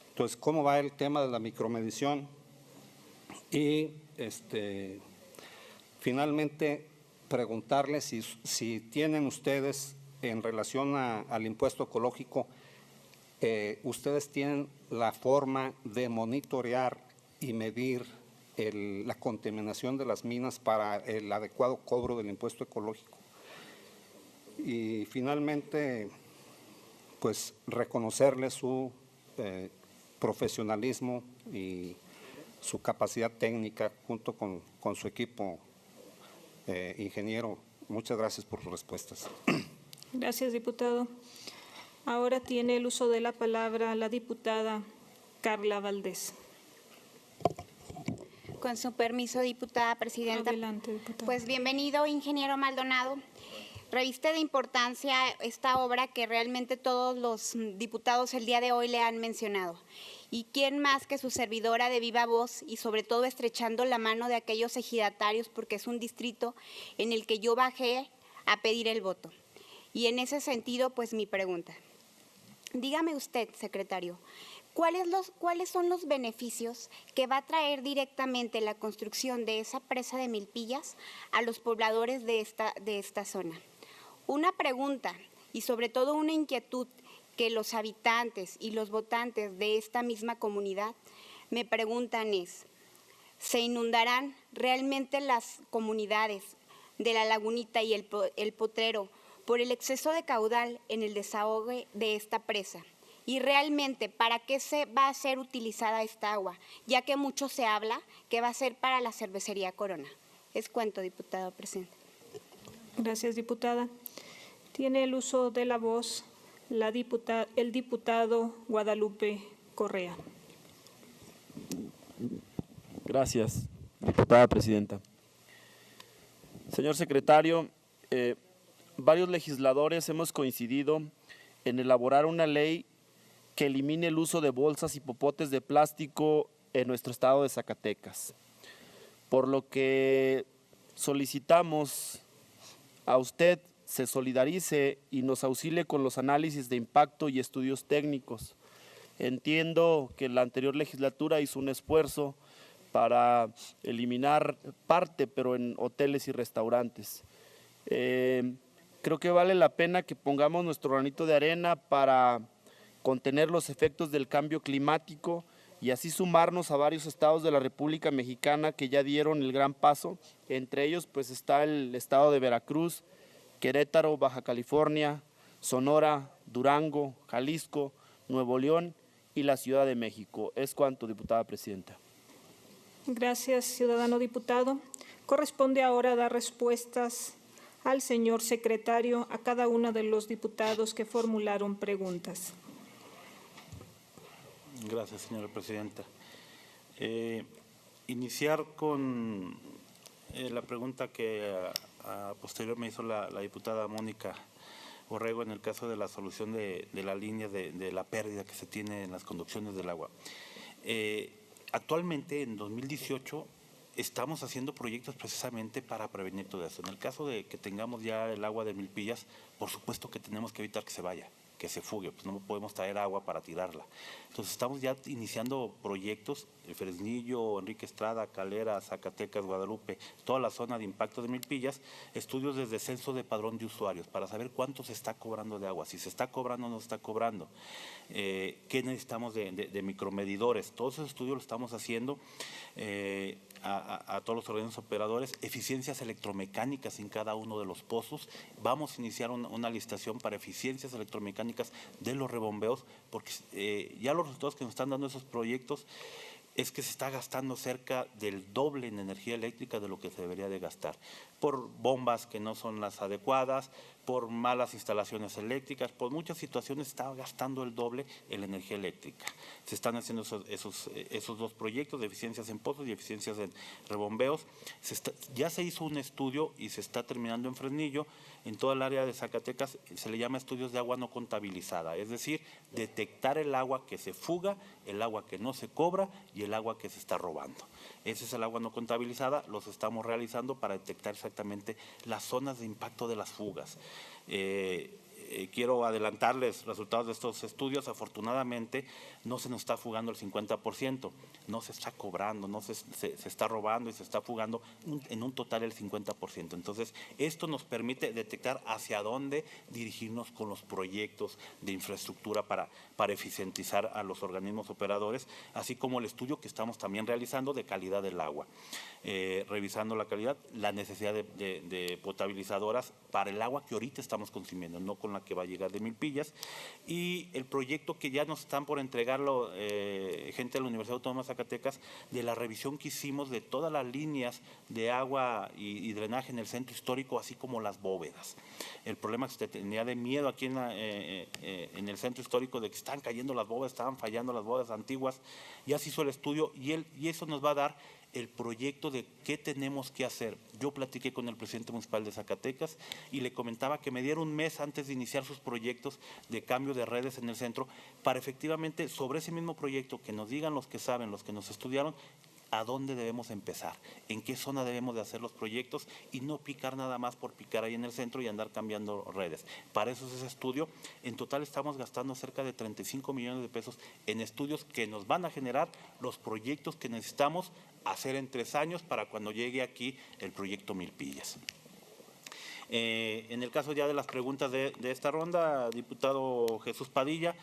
Entonces, ¿cómo va el tema de la micromedición? Y finalmente, preguntarle si tienen ustedes, en relación al impuesto ecológico, ustedes tienen la forma de monitorear y medir la contaminación de las minas para el adecuado cobro del impuesto ecológico. Y finalmente, pues reconocerle su profesionalismo y su capacidad técnica junto con su equipo. Ingeniero, muchas gracias por sus respuestas. Gracias, diputado. Ahora tiene el uso de la palabra la diputada Carla Valdés. Con su permiso, diputada presidenta. Adelante, diputada. Pues bienvenido, ingeniero Maldonado. Reviste de importancia esta obra que realmente todos los diputados el día de hoy le han mencionado. Y quién más que su servidora de viva voz y sobre todo estrechando la mano de aquellos ejidatarios, porque es un distrito en el que yo bajé a pedir el voto. Y en ese sentido, pues mi pregunta. Dígame usted, secretario, ¿cuáles son los beneficios que va a traer directamente la construcción de esa presa de Milpillas a los pobladores de esta zona? Una pregunta y sobre todo una inquietud que los habitantes y los votantes de esta misma comunidad me preguntan es, ¿se inundarán realmente las comunidades de La Lagunita y el Potrero por el exceso de caudal en el desahogue de esta presa? Y realmente, ¿para qué se va a ser utilizada esta agua? Ya que mucho se habla que va a ser para la cervecería Corona. Es cuento, diputado presidente. Gracias, diputada. Tiene el uso de la voz el diputado Guadalupe Correa. Gracias, diputada presidenta. Señor secretario, varios legisladores hemos coincidido en elaborar una ley que elimine el uso de bolsas y popotes de plástico en nuestro estado de Zacatecas, por lo que solicitamos a usted se solidarice y nos auxilie con los análisis de impacto y estudios técnicos. Entiendo que la anterior legislatura hizo un esfuerzo para eliminar parte, pero en hoteles y restaurantes. Creo que vale la pena que pongamos nuestro granito de arena para contener los efectos del cambio climático y así sumarnos a varios estados de la República Mexicana que ya dieron el gran paso. Entre ellos pues está el estado de Veracruz, Querétaro, Baja California, Sonora, Durango, Jalisco, Nuevo León y la Ciudad de México. Es cuanto, diputada presidenta. Gracias, ciudadano diputado. Corresponde ahora dar respuestas al señor secretario a cada uno de los diputados que formularon preguntas. Gracias, señora presidenta. Iniciar con la pregunta que a posterior me hizo la diputada Mónica Borrego en el caso de la solución de la línea de la pérdida que se tiene en las conducciones del agua. Actualmente, en 2018, estamos haciendo proyectos precisamente para prevenir todo eso. En el caso de que tengamos ya el agua de Milpillas, por supuesto que tenemos que evitar que se vaya, que se fugue, pues no podemos traer agua para tirarla. Entonces estamos ya iniciando proyectos, Fresnillo, Enrique Estrada, Calera, Zacatecas, Guadalupe, toda la zona de impacto de Milpillas, estudios desde censo de padrón de usuarios para saber cuánto se está cobrando de agua, si se está cobrando o no se está cobrando, qué necesitamos de micromedidores. Todos esos estudios los estamos haciendo a todos los organismos operadores, eficiencias electromecánicas en cada uno de los pozos. Vamos a iniciar una licitación para eficiencias electromecánicas de los rebombeos, porque ya los resultados que nos están dando esos proyectos es que se está gastando cerca del doble en energía eléctrica de lo que se debería de gastar, por bombas que no son las adecuadas, por malas instalaciones eléctricas, por muchas situaciones está gastando el doble en la energía eléctrica. Se están haciendo esos dos proyectos de eficiencias en pozos y eficiencias en rebombeos. Ya se hizo un estudio y se está terminando en Fresnillo, en toda el área de Zacatecas, se le llama estudios de agua no contabilizada, es decir, detectar el agua que se fuga, el agua que no se cobra y el agua que se está robando. Ese es el agua no contabilizada, los estamos realizando para detectar exactamente las zonas de impacto de las fugas. Quiero adelantarles resultados de estos estudios. Afortunadamente no se nos está fugando el 50%, no se está cobrando, no se está robando y se está fugando en un total el 50%. Entonces, esto nos permite detectar hacia dónde dirigirnos con los proyectos de infraestructura para eficientizar a los organismos operadores, así como el estudio que estamos también realizando de calidad del agua, revisando la calidad, la necesidad de potabilizadoras para el agua que ahorita estamos consumiendo, no con la que va a llegar de Milpillas, y el proyecto que ya nos están por entregarlo gente de la Universidad Autónoma de Zacatecas, de la revisión que hicimos de todas las líneas de agua y drenaje en el centro histórico, así como las bóvedas. El problema es que se tenía de miedo aquí en el centro histórico de que estaban cayendo las bóvedas, estaban fallando las bóvedas antiguas. Ya se hizo el estudio y eso nos va a dar el proyecto de qué tenemos que hacer. Yo platiqué con el presidente municipal de Zacatecas y le comentaba que me diera un mes antes de iniciar sus proyectos de cambio de redes en el centro para efectivamente sobre ese mismo proyecto que nos digan los que saben, los que nos estudiaron, a dónde debemos empezar, en qué zona debemos de hacer los proyectos y no picar nada más por picar ahí en el centro y andar cambiando redes. Para eso es ese estudio. En total estamos gastando cerca de 35 millones de pesos en estudios que nos van a generar los proyectos que necesitamos hacer en 3 años para cuando llegue aquí el proyecto Milpillas. En el caso ya de las preguntas de esta ronda, diputado Jesús Padilla,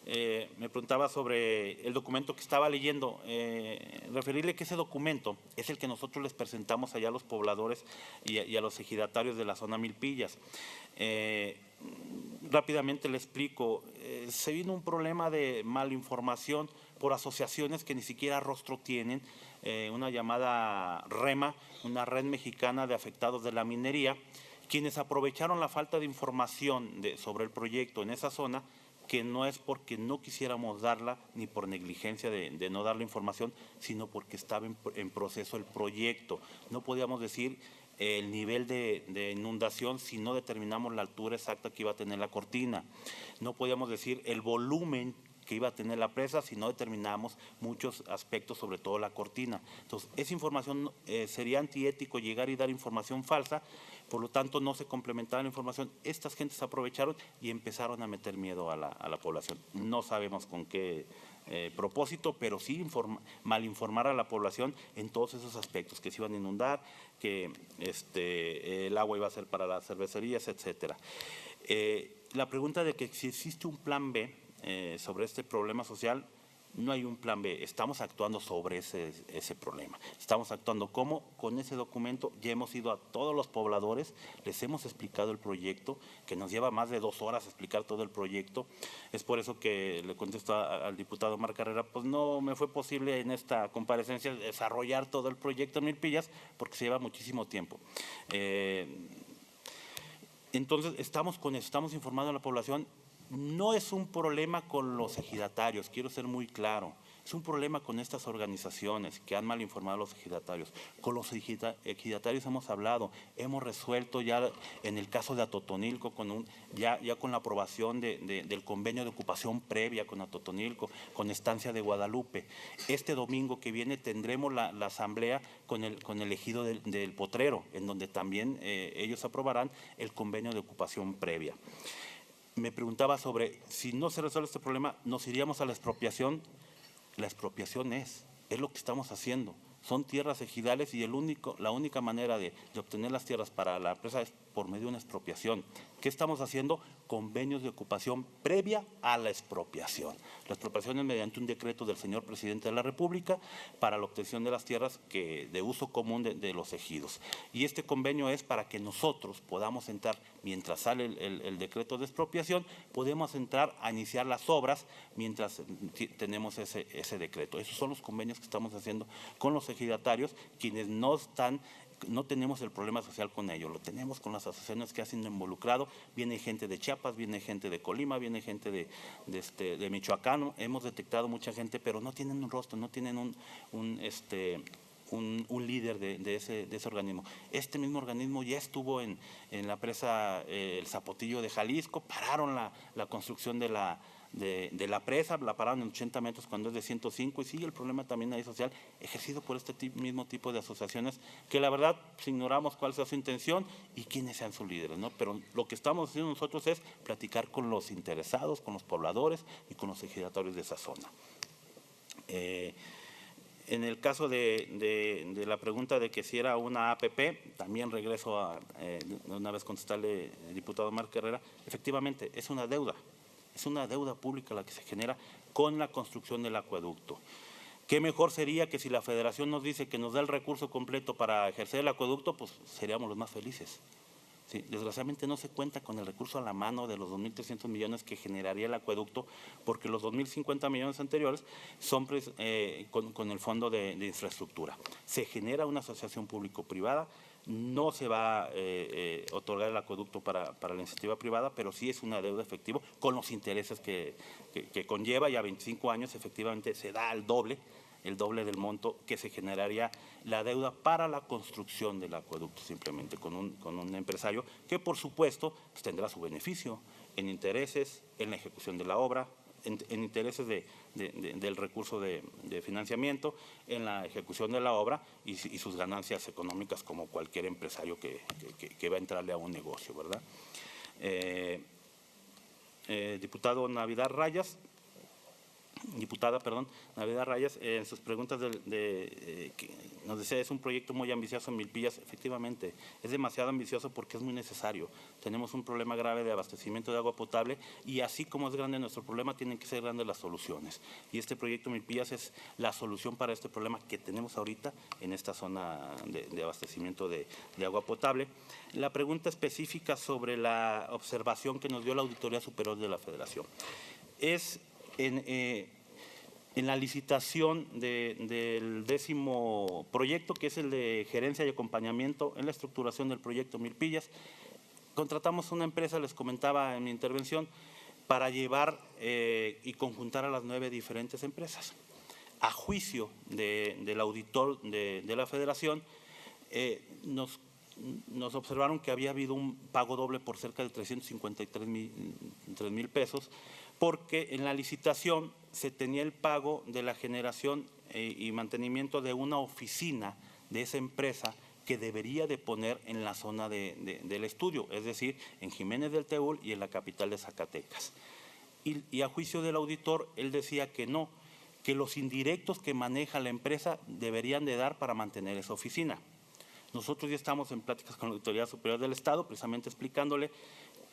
me preguntaba sobre el documento que estaba leyendo. Referirle que ese documento es el que nosotros les presentamos allá a los pobladores y a los ejidatarios de la zona Milpillas. Rápidamente le explico. Se vino un problema de malinformación por asociaciones que ni siquiera rostro tienen, una llamada REMA, una red mexicana de afectados de la minería, quienes aprovecharon la falta de información sobre el proyecto en esa zona, que no es porque no quisiéramos darla ni por negligencia de no dar la información, sino porque estaba en proceso el proyecto. No podíamos decir el nivel de inundación si no determinamos la altura exacta que iba a tener la cortina. No podíamos decir el volumen que iba a tener la presa si no determinábamos muchos aspectos, sobre todo la cortina. Entonces, esa información sería antiético llegar y dar información falsa, por lo tanto no se complementaba la información. Estas gentes aprovecharon y empezaron a meter miedo a la población. No sabemos con qué propósito, pero sí malinformar a la población en todos esos aspectos, que se iban a inundar, que el agua iba a ser para las cervecerías, etcétera. La pregunta de que si existe un plan B sobre este problema social, no hay un plan B, estamos actuando sobre ese problema. Estamos actuando como con ese documento, ya hemos ido a todos los pobladores, les hemos explicado el proyecto, que nos lleva más de 2 horas explicar todo el proyecto. Es por eso que le contesto al diputado Omar Carrera, pues no me fue posible en esta comparecencia desarrollar todo el proyecto en Milpillas, porque se lleva muchísimo tiempo. Entonces, estamos informando a la población. No es un problema con los ejidatarios, quiero ser muy claro. Es un problema con estas organizaciones que han mal informado a los ejidatarios. Con los ejidatarios hemos hablado, hemos resuelto ya en el caso de Atotonilco, ya con la aprobación del convenio de ocupación previa con Atotonilco, con Estancia de Guadalupe. Este domingo que viene tendremos la asamblea con el ejido del Potrero, en donde también ellos aprobarán el convenio de ocupación previa. Me preguntaba sobre si no se resuelve este problema, ¿nos iríamos a la expropiación? La expropiación es lo que estamos haciendo. Son tierras ejidales y la única manera de obtener las tierras para la presa es por medio de una expropiación. ¿Qué estamos haciendo? Convenios de ocupación previa a la expropiación. La expropiación es mediante un decreto del señor presidente de la República para la obtención de las tierras de uso común de los ejidos. Y este convenio es para que nosotros podamos entrar, mientras sale el decreto de expropiación, podemos entrar a iniciar las obras mientras tenemos ese decreto. Esos son los convenios que estamos haciendo con los ejidatarios, quienes no tenemos el problema social con ellos, lo tenemos con las asociaciones que han sido involucrado. Viene gente de Chiapas, viene gente de Colima, viene gente de Michoacán. Hemos detectado mucha gente, pero no tienen un rostro, no tienen un líder de ese organismo. Este mismo organismo ya estuvo en la presa El Zapotillo de Jalisco, pararon la construcción de la presa, la pararon en 80 metros cuando es de 105, y sigue el problema también ahí social ejercido por este mismo tipo de asociaciones que la verdad ignoramos cuál sea su intención y quiénes sean sus líderes, ¿no? Pero lo que estamos haciendo nosotros es platicar con los interesados, con los pobladores y con los ejidatarios de esa zona. En el caso de la pregunta de que si era una APP, también regreso a una vez contestarle al diputado Omar Carrera, efectivamente es una deuda. Es una deuda pública la que se genera con la construcción del acueducto. ¿Qué mejor sería que si la Federación nos dice que nos da el recurso completo para ejercer el acueducto? Pues seríamos los más felices. Sí, desgraciadamente no se cuenta con el recurso a la mano de los 2.300 millones que generaría el acueducto, porque los 2.050 millones anteriores son con el fondo de infraestructura. Se genera una asociación público-privada. No se va a otorgar el acueducto para la iniciativa privada, pero sí es una deuda efectiva con los intereses que conlleva, y a 25 años efectivamente se da el doble del monto que se generaría la deuda para la construcción del acueducto, simplemente con un empresario que por supuesto pues, tendrá su beneficio en intereses, en la ejecución de la obra, en intereses del recurso de financiamiento, en la ejecución de la obra y sus ganancias económicas como cualquier empresario que va a entrarle a un negocio, ¿verdad? Diputada Navidad Rayas, en sus preguntas que nos decía, es un proyecto muy ambicioso en Milpillas. Efectivamente, es demasiado ambicioso porque es muy necesario. Tenemos un problema grave de abastecimiento de agua potable y así como es grande nuestro problema, tienen que ser grandes las soluciones. Y este proyecto Milpillas es la solución para este problema que tenemos ahorita en esta zona de abastecimiento de agua potable. La pregunta específica sobre la observación que nos dio la Auditoría Superior de la Federación es en la licitación del 10º proyecto, que es el de gerencia y acompañamiento en la estructuración del proyecto Milpillas. Contratamos una empresa, les comentaba en mi intervención, para llevar y conjuntar a las 9 diferentes empresas. A juicio del auditor de la Federación, nos observaron que había habido un pago doble por cerca de 353,000 pesos, porque en la licitación se tenía el pago de la generación y mantenimiento de una oficina de esa empresa que debería de poner en la zona del estudio, es decir, en Jiménez del Teúl y en la capital de Zacatecas. Y a juicio del auditor, él decía que no, que los indirectos que maneja la empresa deberían de dar para mantener esa oficina. Nosotros ya estamos en pláticas con la Auditoría Superior del Estado, precisamente explicándole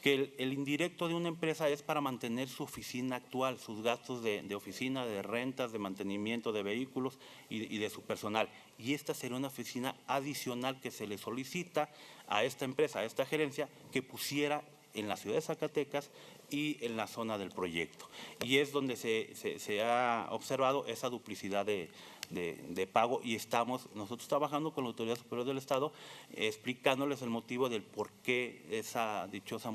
que el indirecto de una empresa es para mantener su oficina actual, sus gastos de oficina, de rentas, de mantenimiento de vehículos y de su personal. Y esta sería una oficina adicional que se le solicita a esta empresa, a esta gerencia, que pusiera en la ciudad de Zacatecas y en la zona del proyecto. Y es donde se ha observado esa duplicidad de pago, y estamos nosotros trabajando con la Autoridad Superior del Estado explicándoles el motivo del por qué esa dichosa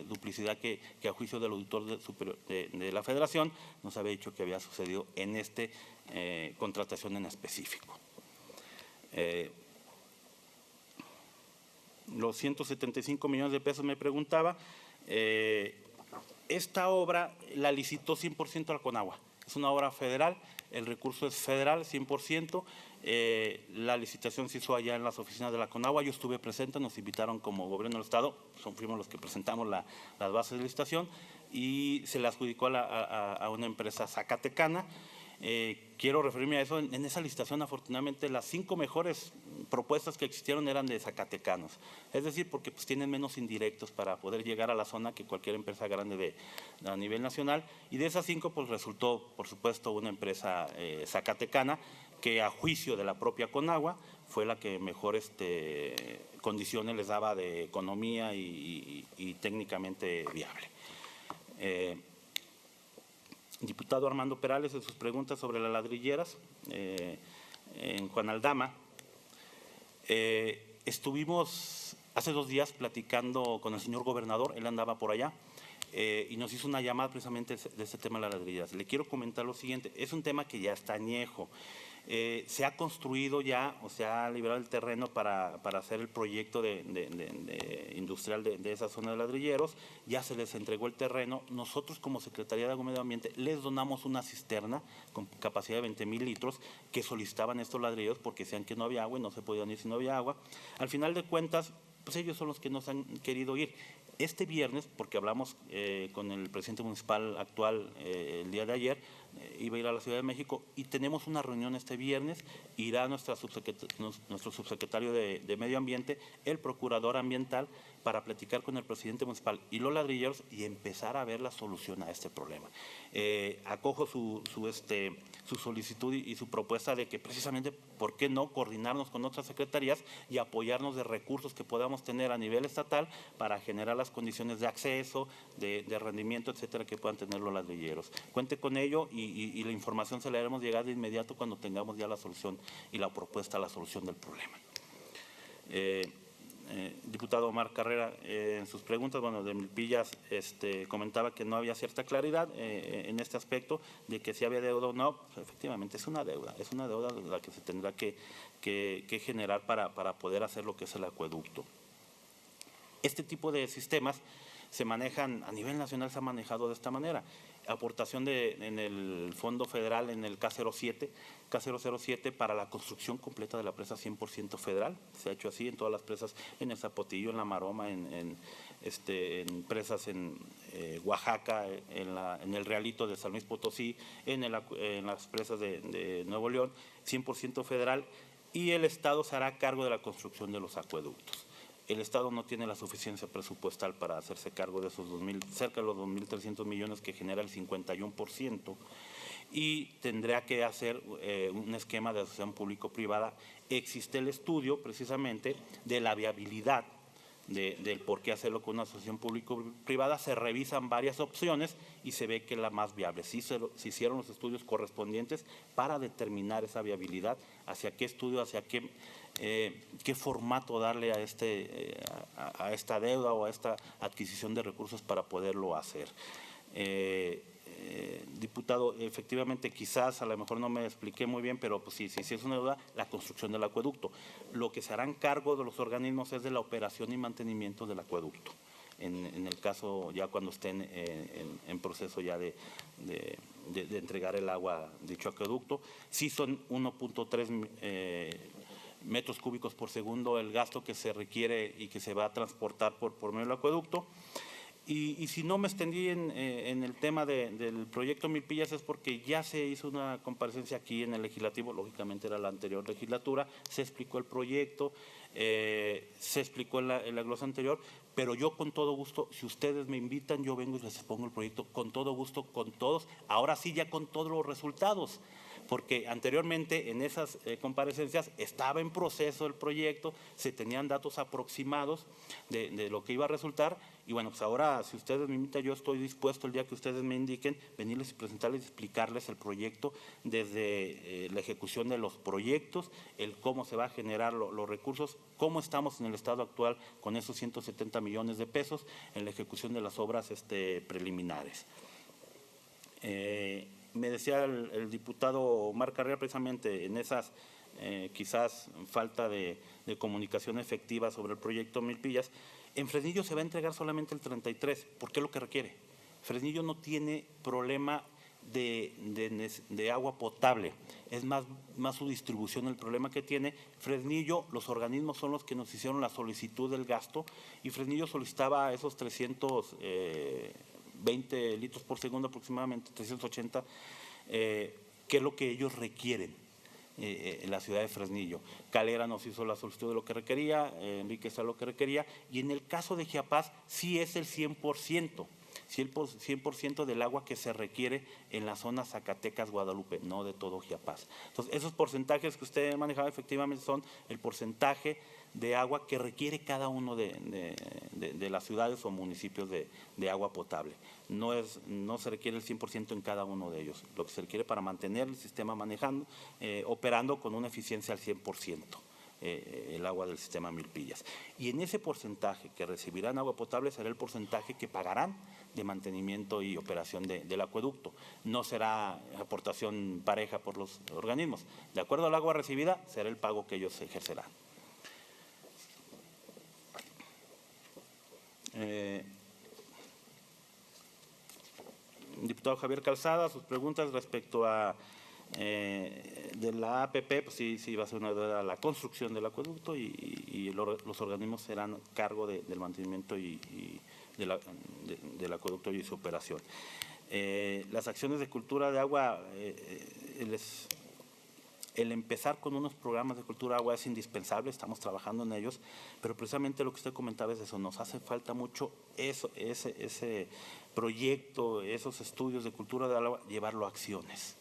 duplicidad que a juicio del auditor de la Federación nos había dicho que había sucedido en esta contratación en específico. Los 175 millones de pesos me preguntaba. Esta obra la licitó 100% la Conagua. Es una obra federal, el recurso es federal 100%. La licitación se hizo allá en las oficinas de la Conagua. Yo estuve presente, nos invitaron como gobierno del Estado, fuimos los que presentamos las bases de licitación y se le adjudicó a una empresa zacatecana. Quiero referirme a eso. En esa licitación, afortunadamente, las 5 mejores propuestas que existieron eran de zacatecanos. Es decir, porque pues, tienen menos indirectos para poder llegar a la zona que cualquier empresa grande a nivel nacional. Y de esas 5, pues resultó, por supuesto, una empresa zacatecana que a juicio de la propia Conagua fue la que mejores condiciones les daba de economía y técnicamente viable. Diputado Armando Perales, en sus preguntas sobre las ladrilleras, en Juan Aldama, estuvimos hace 2 días platicando con el señor gobernador, él andaba por allá, y nos hizo una llamada precisamente de este tema de las ladrilleras. Le quiero comentar lo siguiente, es un tema que ya está añejo. Se ha construido ya, o se ha liberado el terreno para hacer el proyecto industrial de esa zona de ladrilleros, ya se les entregó el terreno. Nosotros como Secretaría de Agua y Medio Ambiente les donamos una cisterna con capacidad de 20,000 litros que solicitaban estos ladrilleros porque decían que no había agua y no se podían ir si no había agua. Al final de cuentas, pues ellos son los que nos han querido ir. Este viernes, porque hablamos con el presidente municipal actual el día de ayer, iba a ir a la Ciudad de México y tenemos una reunión este viernes, irá nuestro subsecretario de Medio Ambiente, el procurador ambiental, para platicar con el presidente municipal y los ladrilleros y empezar a ver la solución a este problema. Acojo su solicitud y su propuesta de que precisamente, ¿por qué no coordinarnos con otras secretarías y apoyarnos de recursos que podamos tener a nivel estatal para generar las condiciones de acceso, de rendimiento, etcétera, que puedan tener los ladrilleros? Cuente con ello y la información se la haremos llegar de inmediato cuando tengamos ya la solución y la propuesta a la solución del problema. Diputado Omar Carrera, en sus preguntas, bueno, de Milpillas comentaba que no había cierta claridad en este aspecto de que si había deuda o no. Pues, efectivamente es una deuda la que se tendrá que generar para poder hacer lo que es el acueducto. Este tipo de sistemas se manejan, a nivel nacional se ha manejado de esta manera. Aportación en el Fondo Federal, en el K007, para la construcción completa de la presa 100% federal. Se ha hecho así en todas las presas, en el Zapotillo, en la Maroma, en presas en Oaxaca, en el Realito de San Luis Potosí, en las presas de Nuevo León, 100% federal, y el Estado se hará cargo de la construcción de los acueductos. El Estado no tiene la suficiencia presupuestal para hacerse cargo de esos cerca de los 2.300 millones que genera el 51%, y tendrá que hacer un esquema de asociación público-privada. Existe el estudio precisamente de la viabilidad del por qué hacerlo con una asociación público-privada. Se revisan varias opciones y se ve que es la más viable. Sí se hicieron los estudios correspondientes para determinar esa viabilidad, hacia qué estudio, hacia qué formato darle a esta deuda o a esta adquisición de recursos para poderlo hacer. Diputado, efectivamente, quizás a lo mejor no me expliqué muy bien, pero pues, sí es una deuda la construcción del acueducto. Lo que se harán cargo de los organismos es de la operación y mantenimiento del acueducto. en el caso ya cuando estén en proceso ya de entregar el agua a dicho acueducto. Sí son 1.3 metros cúbicos por segundo el gasto que se requiere y que se va a transportar por medio del acueducto. Y si no me extendí en el tema del proyecto Milpillas es porque ya se hizo una comparecencia aquí en el legislativo, lógicamente era la anterior legislatura, se explicó el proyecto, se explicó en la glosa anterior, pero yo con todo gusto, si ustedes me invitan, yo vengo y les expongo el proyecto con todo gusto, con todos, ahora sí ya con todos los resultados, porque anteriormente en esas comparecencias estaba en proceso el proyecto, se tenían datos aproximados de lo que iba a resultar, y bueno, pues ahora si ustedes me invitan, yo estoy dispuesto el día que ustedes me indiquen, venirles y presentarles y explicarles el proyecto desde la ejecución de los proyectos, el cómo se va a generar los recursos, cómo estamos en el estado actual con esos 170 millones de pesos en la ejecución de las obras preliminares. Me decía el diputado Omar Carrera precisamente en esas quizás falta de comunicación efectiva sobre el proyecto Milpillas. En Fresnillo se va a entregar solamente el 33, porque es lo que requiere. Fresnillo no tiene problema de agua potable, es más su distribución el problema que tiene. Fresnillo, los organismos son los que nos hicieron la solicitud del gasto y Fresnillo solicitaba esos 320 litros por segundo aproximadamente, 380, que es lo que ellos requieren. La ciudad de Fresnillo. Calera nos hizo la solicitud de lo que requería, Enrique está lo que requería, y en el caso de Chiapas sí es el 100%, sí el 100% del agua que se requiere en la zona Zacatecas-Guadalupe, no de todo Chiapas. Entonces, esos porcentajes que usted manejaba efectivamente son el porcentaje de agua que requiere cada uno de las ciudades o municipios de agua potable. No se requiere el 100% en cada uno de ellos, lo que se requiere para mantener el sistema operando con una eficiencia al 100%. El agua del sistema Milpillas. Y en ese porcentaje que recibirán agua potable será el porcentaje que pagarán de mantenimiento y operación del acueducto. No será aportación pareja por los organismos. De acuerdo al agua recibida, será el pago que ellos ejercerán. Diputado Javier Calzada, sus preguntas respecto a de la APP, pues sí va a ser una deuda la construcción del acueducto y los organismos serán cargo del mantenimiento del acueducto y su operación. Las acciones de cultura de agua, el empezar con unos programas de cultura de agua es indispensable, estamos trabajando en ellos, pero precisamente lo que usted comentaba es eso, nos hace falta mucho ese proyecto, esos estudios de cultura de agua, llevarlo a acciones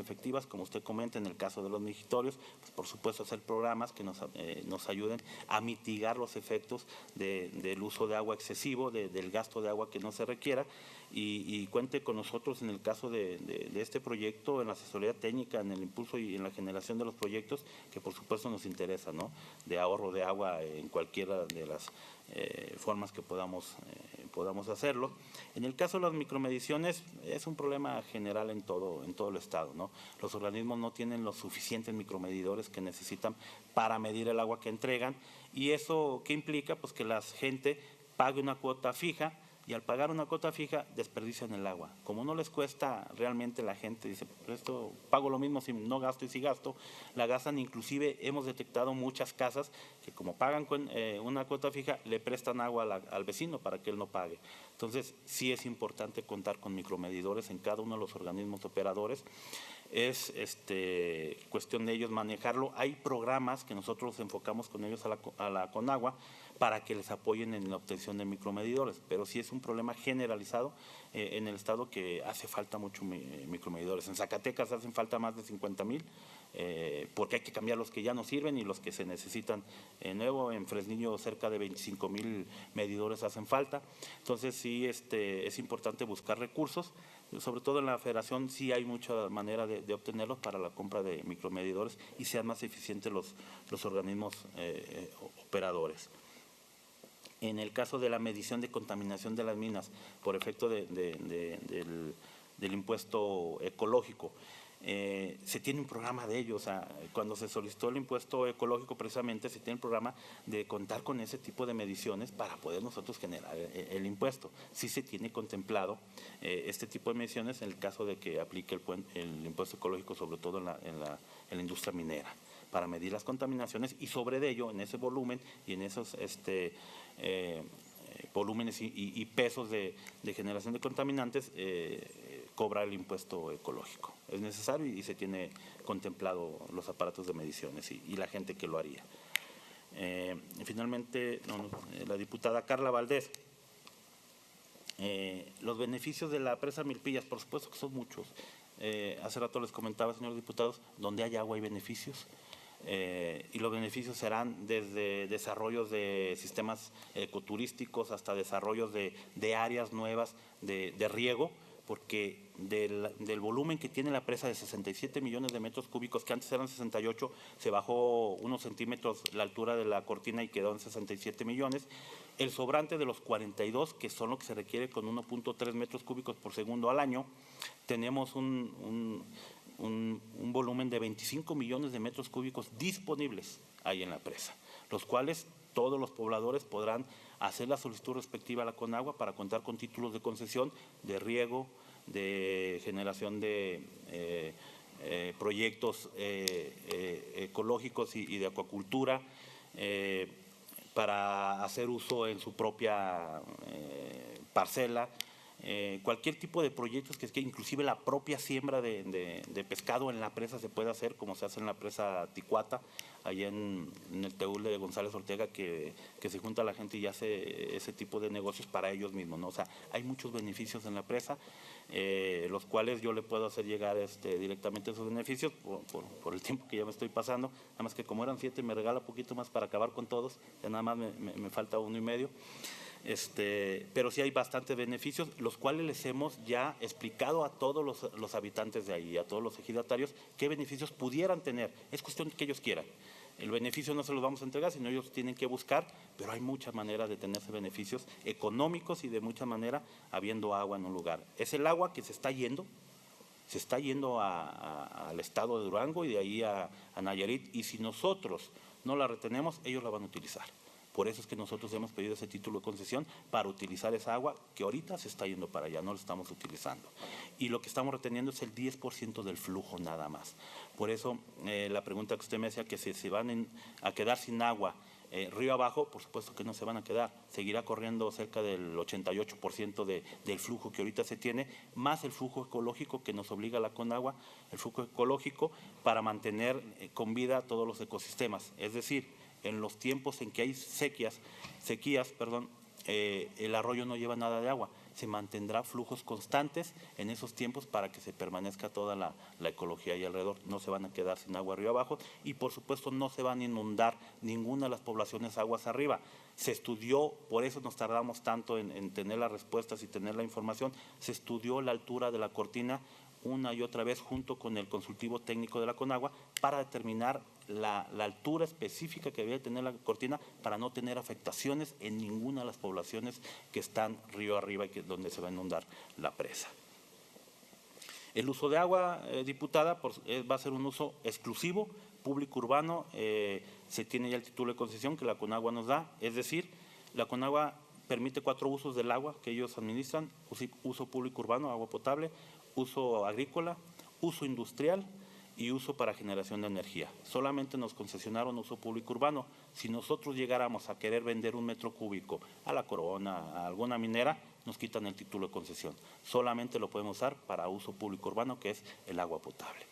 efectivas, como usted comenta en el caso de los migitorios, pues por supuesto hacer programas que nos ayuden a mitigar los efectos del uso de agua excesivo, del gasto de agua que no se requiera y cuente con nosotros en el caso de este proyecto, en la asesoría técnica, en el impulso y en la generación de los proyectos que por supuesto nos interesa, ¿no? De ahorro de agua en cualquiera de las formas que podamos hacerlo. En el caso de las micromediciones es un problema general en todo el estado, ¿no? Los organismos no tienen los suficientes micromedidores que necesitan para medir el agua que entregan y eso ¿qué implica? Pues que la gente pague una cuota fija y al pagar una cuota fija desperdician el agua. Como no les cuesta realmente, la gente dice, pues esto pago lo mismo si no gasto y si gasto, la gastan. Inclusive hemos detectado muchas casas que como pagan con una cuota fija, le prestan agua al vecino para que él no pague. Entonces sí es importante contar con micromedidores en cada uno de los organismos operadores. Es cuestión de ellos manejarlo. Hay programas que nosotros enfocamos con ellos a la Conagua para que les apoyen en la obtención de micromedidores, pero sí es un problema generalizado en el estado que hace falta mucho micromedidores. En Zacatecas hacen falta más de 50,000 porque hay que cambiar los que ya no sirven y los que se necesitan nuevo. En Fresnillo cerca de 25,000 medidores hacen falta. Entonces sí es importante buscar recursos, sobre todo en la federación sí hay mucha manera de obtenerlos para la compra de micromedidores y sean más eficientes los organismos operadores. En el caso de la medición de contaminación de las minas por efecto del impuesto ecológico, se tiene un programa de ello. O sea, cuando se solicitó el impuesto ecológico, precisamente se tiene el programa de contar con ese tipo de mediciones para poder nosotros generar el impuesto. Sí se tiene contemplado este tipo de mediciones en el caso de que aplique el impuesto ecológico, sobre todo en la industria minera, para medir las contaminaciones y sobre de ello, en ese volumen y en esos volúmenes y pesos de generación de contaminantes, cobra el impuesto ecológico. Es necesario y se tiene contemplado los aparatos de mediciones y la gente que lo haría. Finalmente, la diputada Carla Valdés. Los beneficios de la presa Milpillas, por supuesto que son muchos. Hace rato les comentaba, señores diputados, donde hay agua hay beneficios. Y los beneficios serán desde desarrollos de sistemas ecoturísticos hasta desarrollos de áreas nuevas de riego, porque del volumen que tiene la presa de 67 millones de metros cúbicos, que antes eran 68, se bajó unos centímetros la altura de la cortina y quedó en 67 millones. El sobrante de los 42, que son lo que se requiere con 1.3 metros cúbicos por segundo al año, tenemos un volumen de 25 millones de metros cúbicos disponibles ahí en la presa, los cuales todos los pobladores podrán hacer la solicitud respectiva a la Conagua para contar con títulos de concesión de riego, de generación de proyectos ecológicos y de acuacultura, para hacer uso en su propia parcela. Cualquier tipo de proyectos que inclusive la propia siembra de pescado en la presa se puede hacer, como se hace en la presa Ticuata, allá en el Teule de González Ortega, que se junta la gente y hace ese tipo de negocios para ellos mismos, ¿no? O sea, hay muchos beneficios en la presa, los cuales yo le puedo hacer llegar directamente esos beneficios por el tiempo que ya me estoy pasando, nada más que como eran 7 me regala poquito más para acabar con todos, ya nada más me falta 1 y medio. Pero sí hay bastantes beneficios, los cuales les hemos ya explicado a todos los habitantes de ahí, a todos los ejidatarios, qué beneficios pudieran tener. Es cuestión que ellos quieran. El beneficio no se los vamos a entregar, sino ellos tienen que buscar, pero hay muchas maneras de tenerse beneficios económicos y de mucha manera habiendo agua en un lugar. Es el agua que se está yendo al estado de Durango y de ahí a Nayarit, y si nosotros no la retenemos, ellos la van a utilizar. Por eso es que nosotros hemos pedido ese título de concesión para utilizar esa agua que ahorita se está yendo para allá, no la estamos utilizando. Y lo que estamos reteniendo es el 10% del flujo nada más. Por eso la pregunta que usted me hacía, que si se van a quedar sin agua río abajo, por supuesto que no se van a quedar. Seguirá corriendo cerca del 88% del flujo que ahorita se tiene, más el flujo ecológico que nos obliga la Conagua, el flujo ecológico para mantener con vida todos los ecosistemas. Es decir, en los tiempos en que hay sequías, el arroyo no lleva nada de agua. Se mantendrá flujos constantes en esos tiempos para que se permanezca toda la ecología ahí alrededor. No se van a quedar sin agua río abajo y, por supuesto, no se van a inundar ninguna de las poblaciones aguas arriba. Se estudió, por eso nos tardamos tanto en tener las respuestas y tener la información, se estudió la altura de la cortina una y otra vez junto con el consultivo técnico de la Conagua para determinar la altura específica que debe tener la cortina para no tener afectaciones en ninguna de las poblaciones que están río arriba y donde se va a inundar la presa. El uso de agua, diputada, va a ser un uso exclusivo, público urbano, se tiene ya el título de concesión que la Conagua nos da, es decir, la Conagua permite 4 usos del agua que ellos administran: uso público urbano, agua potable, uso agrícola, uso industrial y uso para generación de energía. Solamente nos concesionaron uso público urbano. Si nosotros llegáramos a querer vender 1 metro cúbico a La Corona, a alguna minera, nos quitan el título de concesión. Solamente lo podemos usar para uso público urbano, que es el agua potable.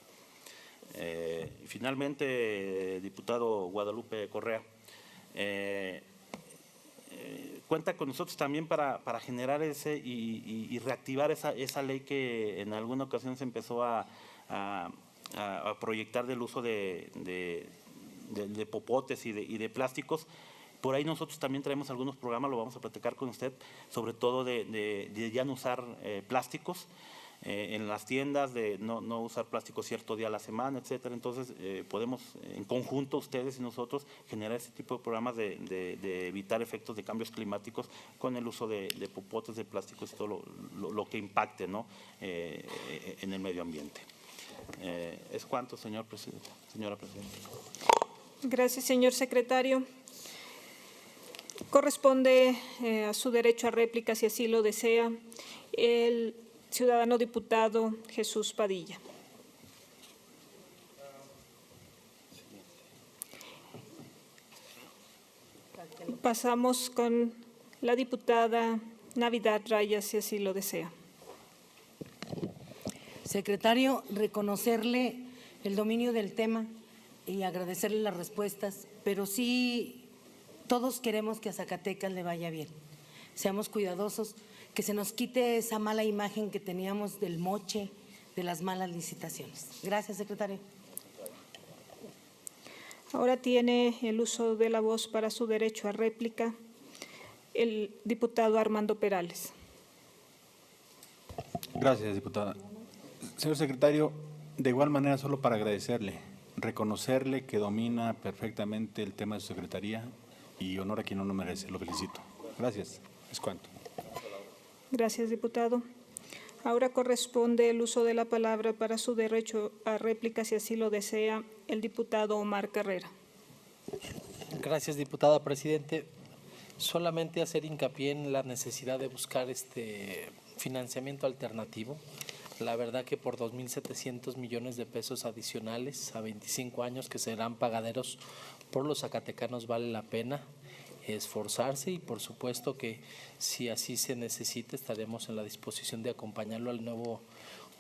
Y finalmente, diputado Guadalupe Correa, cuenta con nosotros también para generar ese y reactivar esa ley que en alguna ocasión se empezó a proyectar del uso de popotes y de plásticos. Por ahí nosotros también traemos algunos programas, lo vamos a platicar con usted, sobre todo de ya no usar plásticos en las tiendas, de no usar plástico cierto día a la semana, etcétera. Entonces podemos en conjunto ustedes y nosotros generar ese tipo de programas de evitar efectos de cambios climáticos con el uso de popotes, de plásticos y todo lo que impacte, ¿no? En el medio ambiente. ¿Es cuánto, señora presidenta? Gracias, señor secretario. Corresponde a su derecho a réplica, si así lo desea, el ciudadano diputado Jesús Padilla. Pasamos con la diputada Navidad Rayas, si así lo desea. Secretario, reconocerle el dominio del tema y agradecerle las respuestas, pero sí todos queremos que a Zacatecas le vaya bien. Seamos cuidadosos, que se nos quite esa mala imagen que teníamos del moche, de las malas licitaciones. Gracias, secretario. Ahora tiene el uso de la voz para su derecho a réplica el diputado Armando Perales. Gracias, diputada. Señor secretario, de igual manera, solo para agradecerle, reconocerle que domina perfectamente el tema de su secretaría y honor a quien no lo merece. Lo felicito. Gracias. Es cuanto. Gracias, diputado. Ahora corresponde el uso de la palabra para su derecho a réplica, si así lo desea, el diputado Omar Carrera. Gracias, diputada presidente. Solamente hacer hincapié en la necesidad de buscar financiamiento alternativo. La verdad que por 2.700 millones de pesos adicionales a 25 años que serán pagaderos por los zacatecanos vale la pena esforzarse y por supuesto que si así se necesita estaremos en la disposición de acompañarlo al nuevo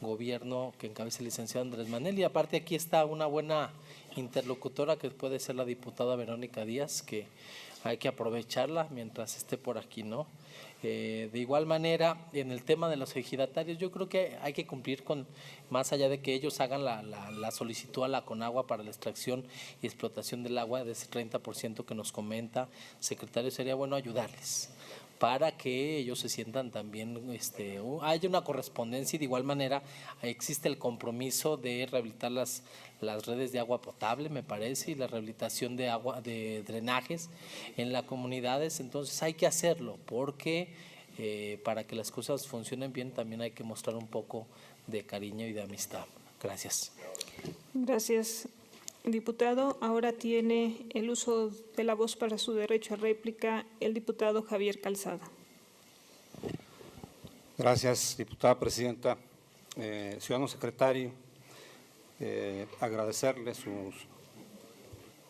gobierno que encabeza el licenciado Andrés Manuel. Y aparte aquí está una buena interlocutora que puede ser la diputada Verónica Díaz, que hay que aprovecharla mientras esté por aquí, ¿no? De igual manera, en el tema de los ejidatarios, yo creo que hay que cumplir con, más allá de que ellos hagan la solicitud a la Conagua para la extracción y explotación del agua de ese 30% que nos comenta, secretario, sería bueno ayudarles para que ellos se sientan también, haya una correspondencia y de igual manera existe el compromiso de rehabilitar las redes de agua potable, me parece, y la rehabilitación de agua, de drenajes en las comunidades. Entonces hay que hacerlo porque para que las cosas funcionen bien también hay que mostrar un poco de cariño y de amistad. Gracias. Gracias, diputado. Ahora tiene el uso de la voz para su derecho a réplica el diputado Javier Calzada. Gracias, diputada presidenta. Ciudadano secretario, agradecerle sus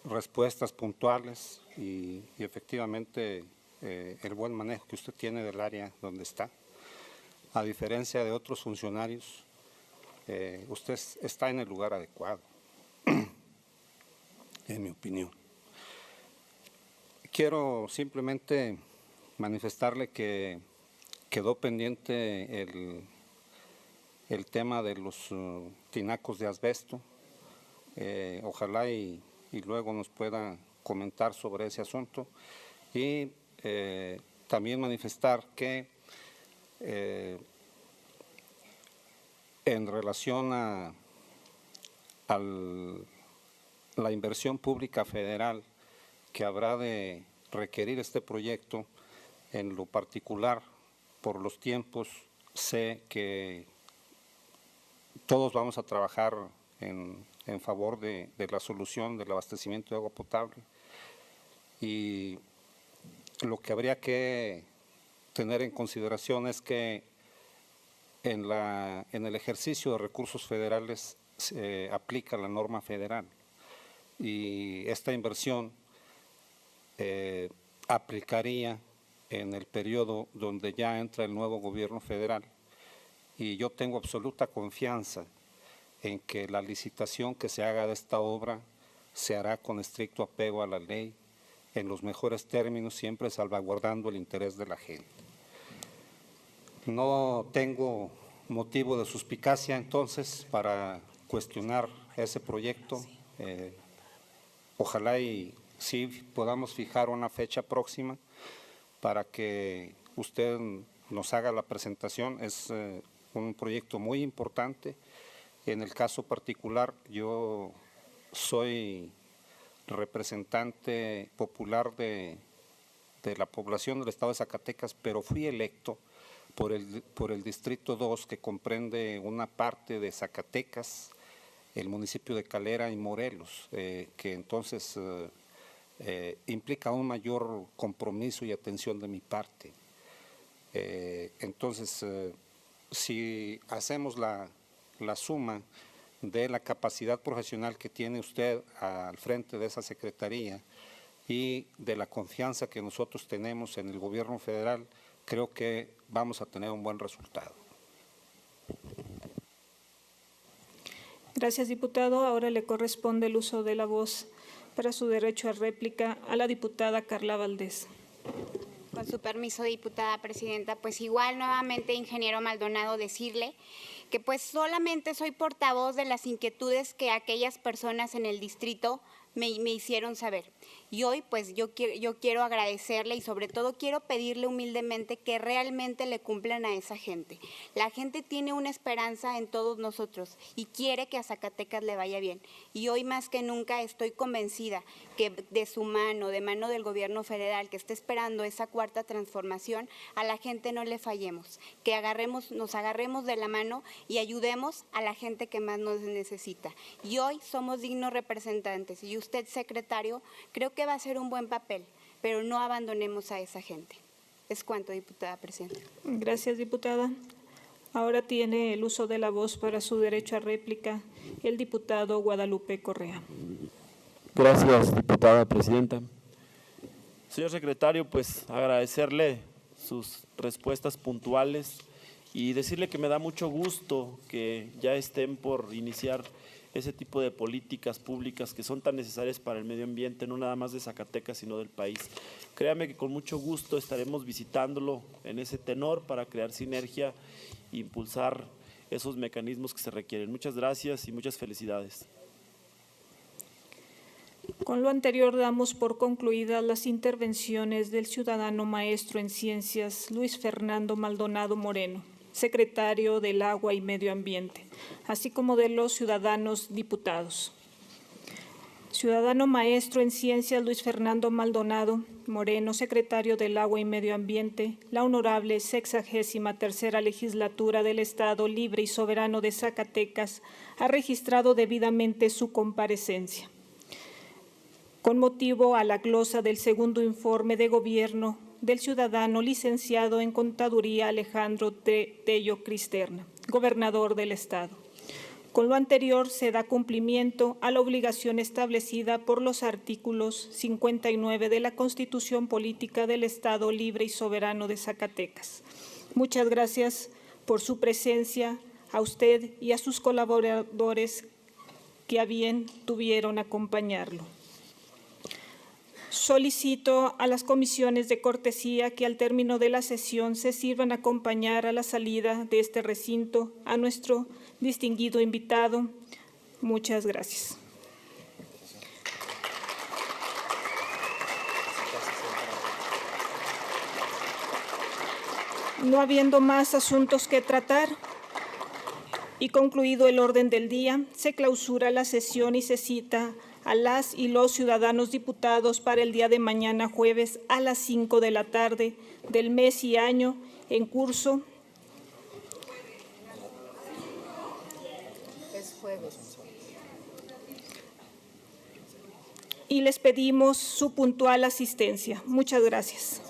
respuestas puntuales y efectivamente el buen manejo que usted tiene del área donde está. A diferencia de otros funcionarios, usted está en el lugar adecuado, en mi opinión. Quiero simplemente manifestarle que quedó pendiente el tema de los tinacos de asbesto. Ojalá y luego nos pueda comentar sobre ese asunto. Y también manifestar que en relación a la inversión pública federal que habrá de requerir este proyecto, en lo particular, por los tiempos, sé que todos vamos a trabajar en favor de la solución del abastecimiento de agua potable. Y lo que habría que tener en consideración es que en el ejercicio de recursos federales se aplica la norma federal y esta inversión aplicaría en el periodo donde ya entra el nuevo gobierno federal, y yo tengo absoluta confianza en que la licitación que se haga de esta obra se hará con estricto apego a la ley, en los mejores términos, siempre salvaguardando el interés de la gente. No tengo motivo de suspicacia entonces para cuestionar ese proyecto. Ojalá y sí podamos fijar una fecha próxima para que usted nos haga la presentación. Es un proyecto muy importante. En el caso particular, yo soy representante popular de la población del estado de Zacatecas, pero fui electo por el Distrito 2, que comprende una parte de Zacatecas el municipio de Calera y Morelos, que entonces implica un mayor compromiso y atención de mi parte. Entonces, si hacemos la suma de la capacidad profesional que tiene usted al frente de esa secretaría y de la confianza que nosotros tenemos en el gobierno federal, creo que vamos a tener un buen resultado. Gracias, diputado. Ahora le corresponde el uso de la voz para su derecho a réplica a la diputada Carla Valdés. Con su permiso, diputada presidenta, pues igual nuevamente, ingeniero Maldonado, decirle que pues solamente soy portavoz de las inquietudes que aquellas personas en el distrito me hicieron saber. Y hoy pues yo quiero agradecerle y sobre todo quiero pedirle humildemente que realmente le cumplan a esa gente. La gente tiene una esperanza en todos nosotros y quiere que a Zacatecas le vaya bien. Y hoy más que nunca estoy convencida que de su mano, de mano del gobierno federal que está esperando esa cuarta transformación, a la gente no le fallemos, que nos agarremos de la mano y ayudemos a la gente que más nos necesita. Y hoy somos dignos representantes y usted, secretario, creo que va a ser un buen papel, pero no abandonemos a esa gente. Es cuanto, diputada presidenta. Gracias, diputada. Ahora tiene el uso de la voz para su derecho a réplica el diputado Guadalupe Correa. Gracias, diputada presidenta. Señor secretario, pues agradecerle sus respuestas puntuales y decirle que me da mucho gusto que ya estén por iniciar ese tipo de políticas públicas que son tan necesarias para el medio ambiente, no nada más de Zacatecas, sino del país. Créame que con mucho gusto estaremos visitándolo en ese tenor para crear sinergia e impulsar esos mecanismos que se requieren. Muchas gracias y muchas felicidades. Con lo anterior damos por concluidas las intervenciones del ciudadano maestro en ciencias Luis Fernando Maldonado Moreno, secretario del Agua y Medio Ambiente, así como de los ciudadanos diputados. Ciudadano maestro en ciencias Luis Fernando Maldonado Moreno, secretario del Agua y Medio Ambiente, la honorable 63ª legislatura del Estado Libre y Soberano de Zacatecas ha registrado debidamente su comparecencia. Con motivo a la glosa del segundo informe de gobierno del ciudadano licenciado en Contaduría Alejandro Tello Cristerna, gobernador del Estado. Con lo anterior se da cumplimiento a la obligación establecida por los artículos 59 de la Constitución Política del Estado Libre y Soberano de Zacatecas. Muchas gracias por su presencia, a usted y a sus colaboradores que a bien tuvieron acompañarlo. Solicito a las comisiones de cortesía que al término de la sesión se sirvan a acompañar a la salida de este recinto a nuestro distinguido invitado. Muchas gracias. No habiendo más asuntos que tratar y concluido el orden del día, se clausura la sesión y se cita a las y los ciudadanos diputados para el día de mañana jueves a las 5 de la tarde del mes y año en curso. Es jueves. Y les pedimos su puntual asistencia. Muchas gracias.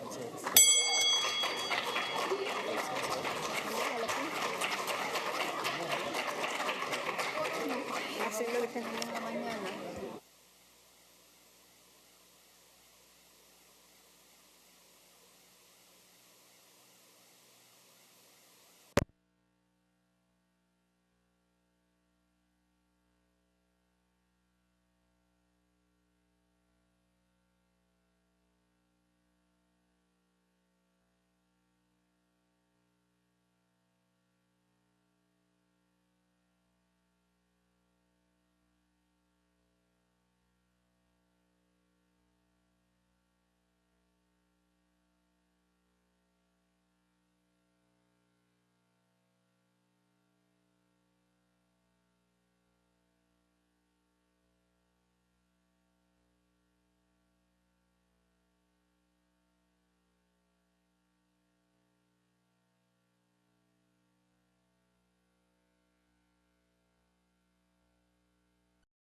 Así lo dejan en la mañana.